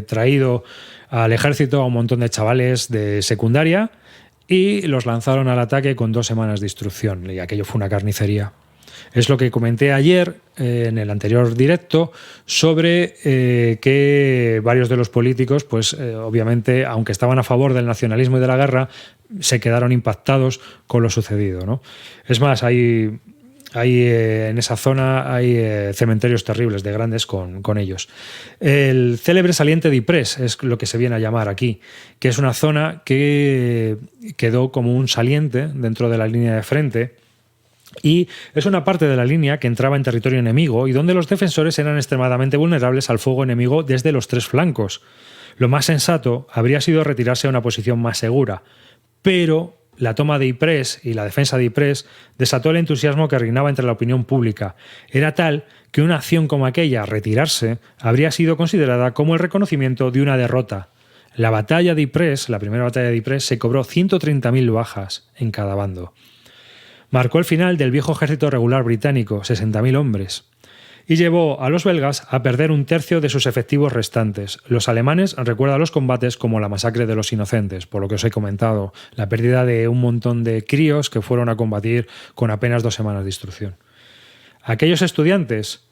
traído al ejército a un montón de chavales de secundaria y los lanzaron al ataque con 2 semanas de instrucción. Y aquello fue una carnicería. Es lo que comenté ayer en el anterior directo sobre que varios de los políticos, pues obviamente, aunque estaban a favor del nacionalismo y de la guerra, se quedaron impactados con lo sucedido, ¿no? Es más, en esa zona hay cementerios terribles de grandes con ellos. El célebre saliente de Ypres es lo que se viene a llamar aquí, que es una zona que quedó como un saliente dentro de la línea de frente y es una parte de la línea que entraba en territorio enemigo y donde los defensores eran extremadamente vulnerables al fuego enemigo desde los 3 flancos. Lo más sensato habría sido retirarse a una posición más segura, pero la toma de Ypres y la defensa de Ypres desató el entusiasmo que reinaba entre la opinión pública. Era tal que una acción como aquella, retirarse, habría sido considerada como el reconocimiento de una derrota. La batalla de Ypres, la primera batalla de Ypres, se cobró 130.000 bajas en cada bando. Marcó el final del viejo ejército regular británico, 60.000 hombres, y llevó a los belgas a perder 1/3 de sus efectivos restantes. Los alemanes recuerdan los combates como la masacre de los inocentes, por lo que os he comentado, la pérdida de un montón de críos que fueron a combatir con apenas 2 semanas de instrucción. Aquellos estudiantes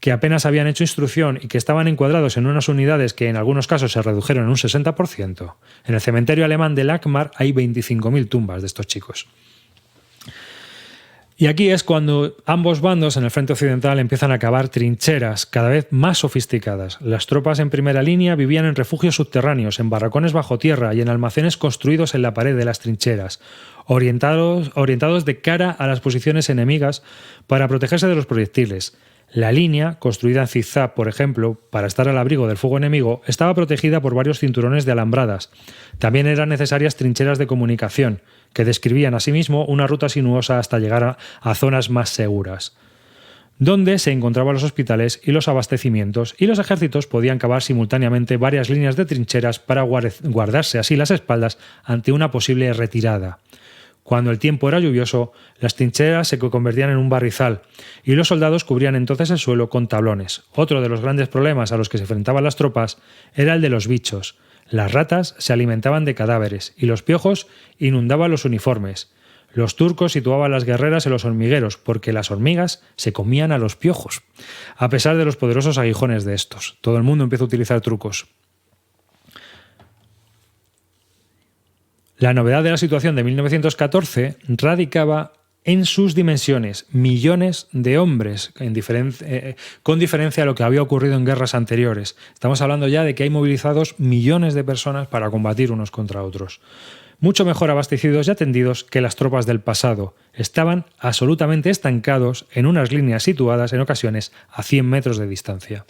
que apenas habían hecho instrucción y que estaban encuadrados en unas unidades que en algunos casos se redujeron en un 60%, en el cementerio alemán de Lackmar hay 25.000 tumbas de estos chicos. Y aquí es cuando ambos bandos en el frente occidental empiezan a cavar trincheras cada vez más sofisticadas. Las tropas en primera línea vivían en refugios subterráneos, en barracones bajo tierra y en almacenes construidos en la pared de las trincheras, orientados de cara a las posiciones enemigas para protegerse de los proyectiles. La línea, construida en zigzag, por ejemplo, para estar al abrigo del fuego enemigo, estaba protegida por varios cinturones de alambradas. También eran necesarias trincheras de comunicación, que describían asimismo una ruta sinuosa hasta llegar a zonas más seguras, donde se encontraban los hospitales y los abastecimientos, y los ejércitos podían cavar simultáneamente varias líneas de trincheras para guardarse así las espaldas ante una posible retirada. Cuando el tiempo era lluvioso, las trincheras se convertían en un barrizal y los soldados cubrían entonces el suelo con tablones. Otro de los grandes problemas a los que se enfrentaban las tropas era el de los bichos. Las ratas se alimentaban de cadáveres y los piojos inundaban los uniformes. Los turcos situaban las guerreras en los hormigueros porque las hormigas se comían a los piojos. A pesar de los poderosos aguijones de estos, todo el mundo empieza a utilizar trucos. La novedad de la situación de 1914 radicaba en sus dimensiones, millones de hombres, con diferencia a lo que había ocurrido en guerras anteriores. Estamos hablando ya de que hay movilizados millones de personas para combatir unos contra otros. mucho mejor abastecidos y atendidos que las tropas del pasado. Estaban absolutamente estancados en unas líneas situadas en ocasiones a 100 metros de distancia.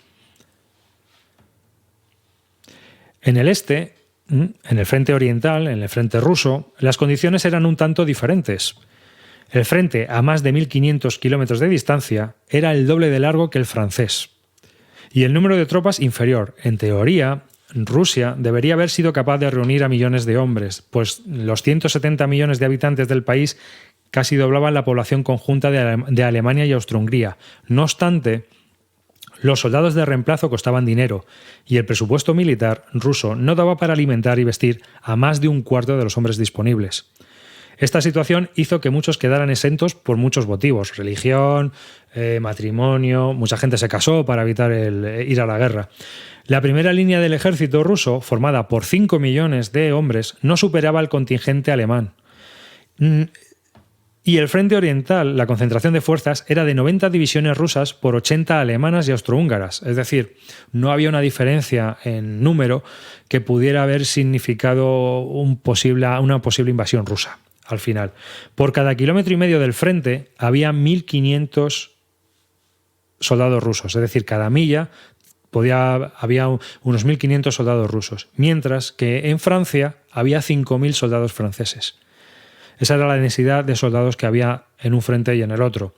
En el este, en el frente oriental, en el frente ruso, las condiciones eran un tanto diferentes. El frente, a más de 1.500 kilómetros de distancia, era el doble de largo que el francés. Y el número de tropas inferior. En teoría, Rusia debería haber sido capaz de reunir a millones de hombres, pues los 170 millones de habitantes del país casi doblaban la población conjunta de Alemania y Austria-Hungría. No obstante, los soldados de reemplazo costaban dinero y el presupuesto militar ruso no daba para alimentar y vestir a más de un cuarto de los hombres disponibles. Esta situación hizo que muchos quedaran exentos por muchos motivos: religión, matrimonio, mucha gente se casó para evitar ir a la guerra. La primera línea del ejército ruso, formada por 5 millones de hombres, no superaba el contingente alemán. Y el frente oriental, la concentración de fuerzas, era de 90 divisiones rusas por 80 alemanas y austrohúngaras. Es decir, no había una diferencia en número que pudiera haber significado una posible invasión rusa. Al final, por cada kilómetro y medio del frente había 1.500 soldados rusos, es decir, cada milla había unos 1.500 soldados rusos, mientras que en Francia había 5.000 soldados franceses. Esa era la densidad de soldados que había en un frente y en el otro.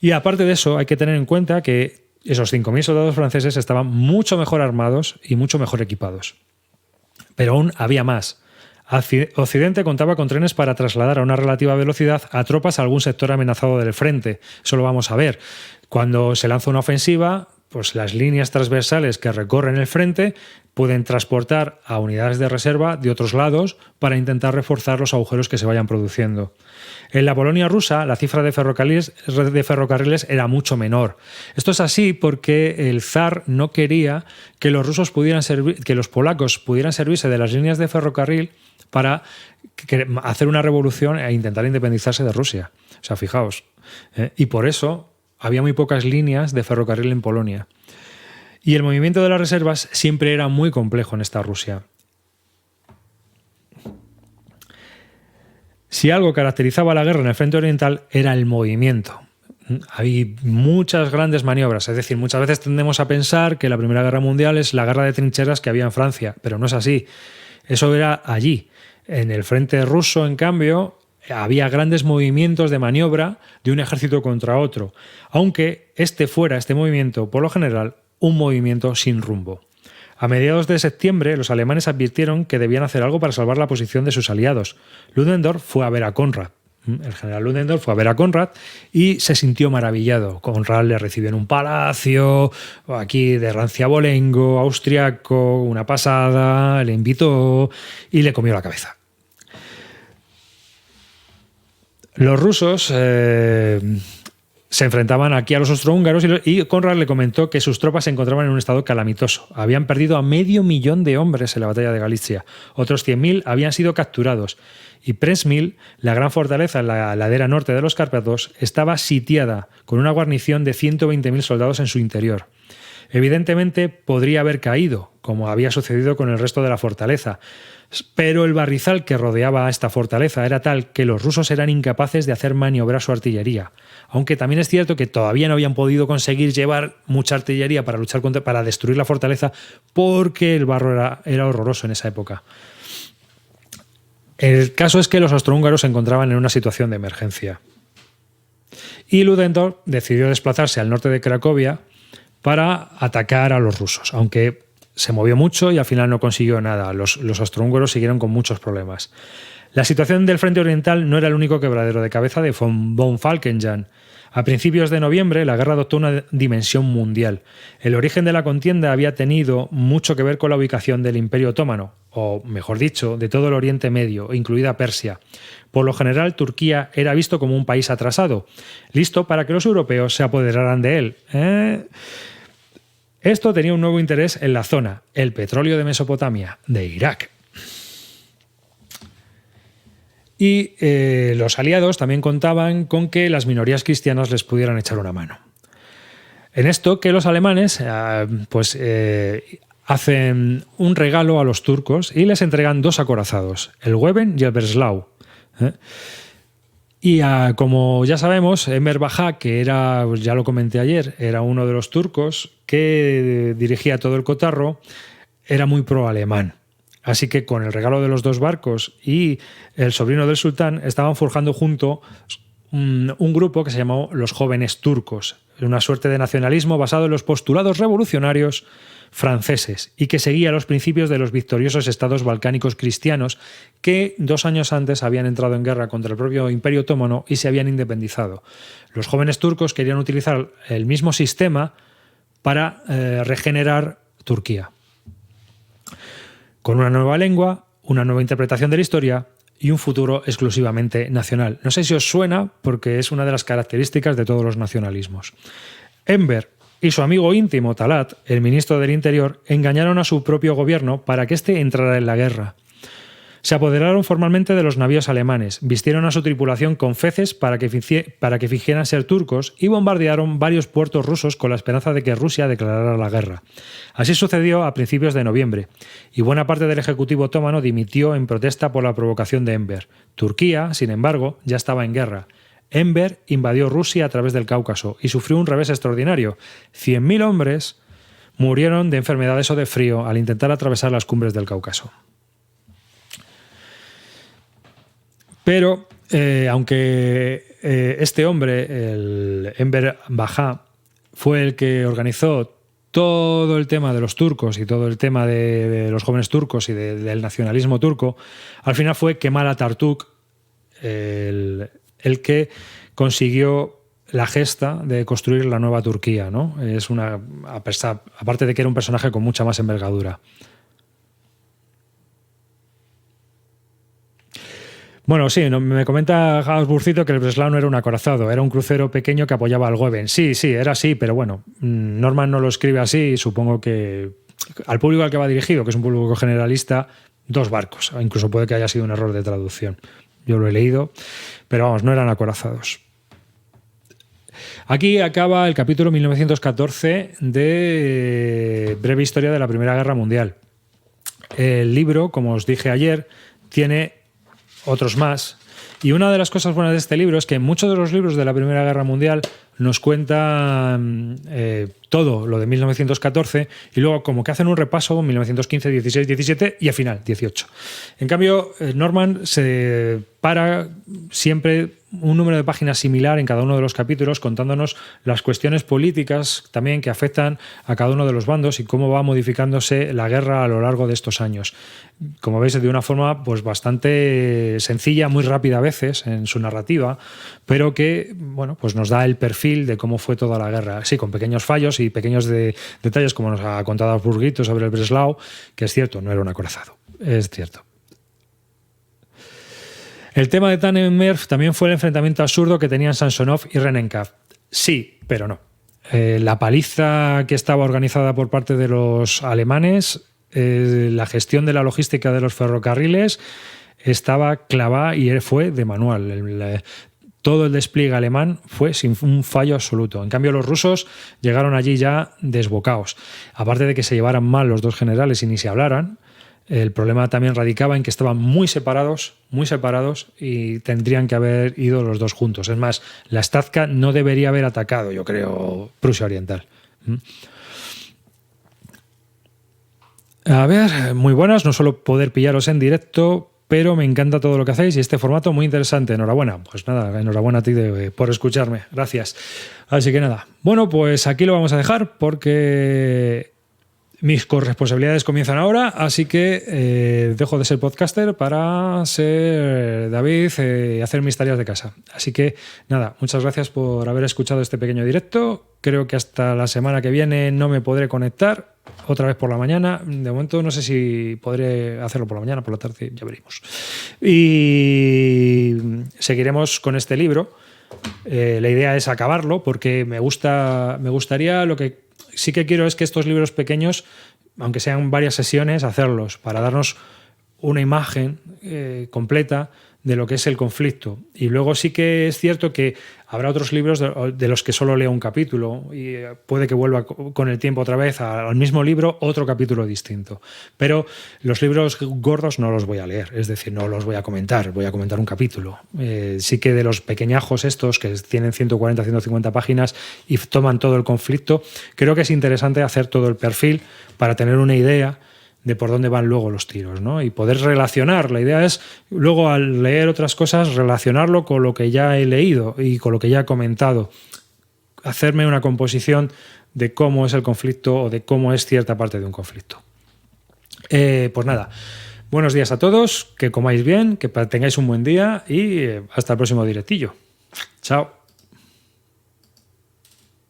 Y aparte de eso, hay que tener en cuenta que esos 5.000 soldados franceses estaban mucho mejor armados y mucho mejor equipados. Pero aún había más. Occidente contaba con trenes para trasladar a una relativa velocidad a tropas a algún sector amenazado del frente. Eso lo vamos a ver. Cuando se lanza una ofensiva, pues las líneas transversales que recorren el frente pueden transportar a unidades de reserva de otros lados para intentar reforzar los agujeros que se vayan produciendo. En la Polonia rusa, la cifra de ferrocarriles era mucho menor. Esto es así porque el zar no quería que los polacos pudieran servirse de las líneas de ferrocarril para hacer una revolución e intentar independizarse de Rusia. O sea, fijaos. Y por eso había muy pocas líneas de ferrocarril en Polonia. Y el movimiento de las reservas siempre era muy complejo en esta Rusia. Si algo caracterizaba la guerra en el frente oriental era el movimiento. Hay muchas grandes maniobras, es decir, muchas veces tendemos a pensar que la Primera Guerra Mundial es la guerra de trincheras que había en Francia, pero no es así. Eso era allí. En el frente ruso, en cambio, había grandes movimientos de maniobra de un ejército contra otro, aunque este movimiento, por lo general, un movimiento sin rumbo. A mediados de septiembre, los alemanes advirtieron que debían hacer algo para salvar la posición de sus aliados. Ludendorff fue a ver a Conrad. El general Ludendorff fue a ver a Conrad y se sintió maravillado. Conrad le recibió en un palacio, aquí de rancia abolengo, austriaco, una pasada, le invitó y le comió la cabeza. Los rusos se enfrentaban aquí a los austrohúngaros y Conrad le comentó que sus tropas se encontraban en un estado calamitoso. Habían perdido a 500.000 de hombres en la batalla de Galicia. Otros 100.000 habían sido capturados. Y Przemyśl, la gran fortaleza en la ladera norte de los Cárpatos, estaba sitiada con una guarnición de 120.000 soldados en su interior. Evidentemente podría haber caído, como había sucedido con el resto de la fortaleza, pero el barrizal que rodeaba a esta fortaleza era tal que los rusos eran incapaces de hacer maniobrar su artillería. Aunque también es cierto que todavía no habían podido conseguir llevar mucha artillería para destruir la fortaleza, porque el barro era horroroso en esa época. El caso es que los austrohúngaros se encontraban en una situación de emergencia. Y Ludendorff decidió desplazarse al norte de Cracovia para atacar a los rusos, aunque se movió mucho y al final no consiguió nada. Los austrohúngaros siguieron con muchos problemas. La situación del frente oriental no era el único quebradero de cabeza de von Falkenhayn. A principios de noviembre, la guerra adoptó una dimensión mundial. El origen de la contienda había tenido mucho que ver con la ubicación del Imperio Otomano, o mejor dicho, de todo el Oriente Medio, incluida Persia. Por lo general, Turquía era visto como un país atrasado, listo para que los europeos se apoderaran de él. Esto tenía un nuevo interés en la zona, el petróleo de Mesopotamia, de Irak. Y los aliados también contaban con que las minorías cristianas les pudieran echar una mano. En esto que los alemanes hacen un regalo a los turcos y les entregan 2 acorazados, el Weben y el Breslau. Y como ya sabemos, Enver Bajá, que era, ya lo comenté ayer, era uno de los turcos que dirigía todo el cotarro, era muy pro-alemán. Así que con el regalo de los 2 barcos y el sobrino del sultán estaban forjando junto un grupo que se llamó los Jóvenes Turcos, una suerte de nacionalismo basado en los postulados revolucionarios franceses y que seguía los principios de los victoriosos estados balcánicos cristianos que 2 años antes habían entrado en guerra contra el propio Imperio Otomano y se habían independizado. Los Jóvenes Turcos querían utilizar el mismo sistema para regenerar Turquía, con una nueva lengua, una nueva interpretación de la historia y un futuro exclusivamente nacional. No sé si os suena, porque es una de las características de todos los nacionalismos. Enver y su amigo íntimo Talat, el ministro del Interior, engañaron a su propio gobierno para que éste entrara en la guerra. Se apoderaron formalmente de los navíos alemanes, vistieron a su tripulación con feces para que fingieran ser turcos y bombardearon varios puertos rusos con la esperanza de que Rusia declarara la guerra. Así sucedió a principios de noviembre, y buena parte del ejecutivo otomano dimitió en protesta por la provocación de Enver. Turquía, sin embargo, ya estaba en guerra. Enver invadió Rusia a través del Cáucaso y sufrió un revés extraordinario. 100.000 hombres murieron de enfermedades o de frío al intentar atravesar las cumbres del Cáucaso. Pero, aunque este hombre, el Enver Bajá, fue el que organizó todo el tema de los turcos y todo el tema de los jóvenes turcos y del nacionalismo turco, al final fue Kemal Atatürk el que consiguió la gesta de construir la nueva Turquía, ¿no? Aparte de que era un personaje con mucha más envergadura. Bueno, sí, me comenta Habsburgcito que el Breslau no era un acorazado, era un crucero pequeño que apoyaba al Weben. Sí, era así, pero bueno, Norman no lo escribe así y supongo que al público al que va dirigido, que es un público generalista, 2 barcos. Incluso puede que haya sido un error de traducción. Yo lo he leído, pero vamos, no eran acorazados. Aquí acaba el capítulo 1914 de Breve Historia de la Primera Guerra Mundial. El libro, como os dije ayer, tiene otros más. Y una de las cosas buenas de este libro es que muchos de los libros de la Primera Guerra Mundial nos cuentan todo lo de 1914 y luego como que hacen un repaso 1915, 16, 17 y al final 18. En cambio, Norman se para siempre un número de páginas similar en cada uno de los capítulos contándonos las cuestiones políticas también que afectan a cada uno de los bandos y cómo va modificándose la guerra a lo largo de estos años. Como veis, de una forma pues bastante sencilla, muy rápida a veces en su narrativa, pero que bueno, pues nos da el perfil de cómo fue toda la guerra. Sí, con pequeños fallos y pequeños detalles, como nos ha contado Habsburgito sobre el Breslau, que es cierto, no era un acorazado, es cierto. El tema de Tannenberg también fue el enfrentamiento absurdo que tenían Samsonov y Rennenkampf. Sí, pero no. La paliza que estaba organizada por parte de los alemanes, la gestión de la logística de los ferrocarriles estaba clavada y fue de manual. Todo el despliegue alemán fue sin un fallo absoluto. En cambio, los rusos llegaron allí ya desbocados. Aparte de que se llevaran mal los 2 generales y ni se hablaran, el problema también radicaba en que estaban muy separados y tendrían que haber ido los 2 juntos. Es más, la Stazka no debería haber atacado, yo creo, Prusia Oriental. A ver, muy buenas, no suelo poder pillaros en directo, pero me encanta todo lo que hacéis y este formato muy interesante. Enhorabuena. Pues nada, enhorabuena a ti por escucharme. Gracias. Así que nada. Bueno, pues aquí lo vamos a dejar porque mis corresponsabilidades comienzan ahora, así que dejo de ser podcaster para ser David y hacer mis tareas de casa. Así que nada, muchas gracias por haber escuchado este pequeño directo. Creo que hasta la semana que viene no me podré conectar. Otra vez por la mañana. De momento no sé si podré hacerlo por la mañana, por la tarde, ya veremos. Y seguiremos con este libro. La idea es acabarlo porque me gustaría, lo que sí que quiero es que estos libros pequeños, aunque sean varias sesiones, hacerlos para darnos una imagen completa de lo que es el conflicto. Y luego sí que es cierto que Habrá otros libros de los que solo leo un capítulo y puede que vuelva con el tiempo otra vez al mismo libro, otro capítulo distinto. Pero los libros gordos no los voy a leer, es decir, no los voy a comentar un capítulo. Sí que de los pequeñajos estos que tienen 140, 150 páginas y toman todo el conflicto, creo que es interesante hacer todo el perfil para tener una idea de por dónde van luego los tiros, ¿no? Y poder relacionar. La idea es, luego al leer otras cosas, relacionarlo con lo que ya he leído y con lo que ya he comentado. Hacerme una composición de cómo es el conflicto o de cómo es cierta parte de un conflicto. Pues nada, buenos días a todos, que comáis bien, que tengáis un buen día y hasta el próximo directillo. Chao.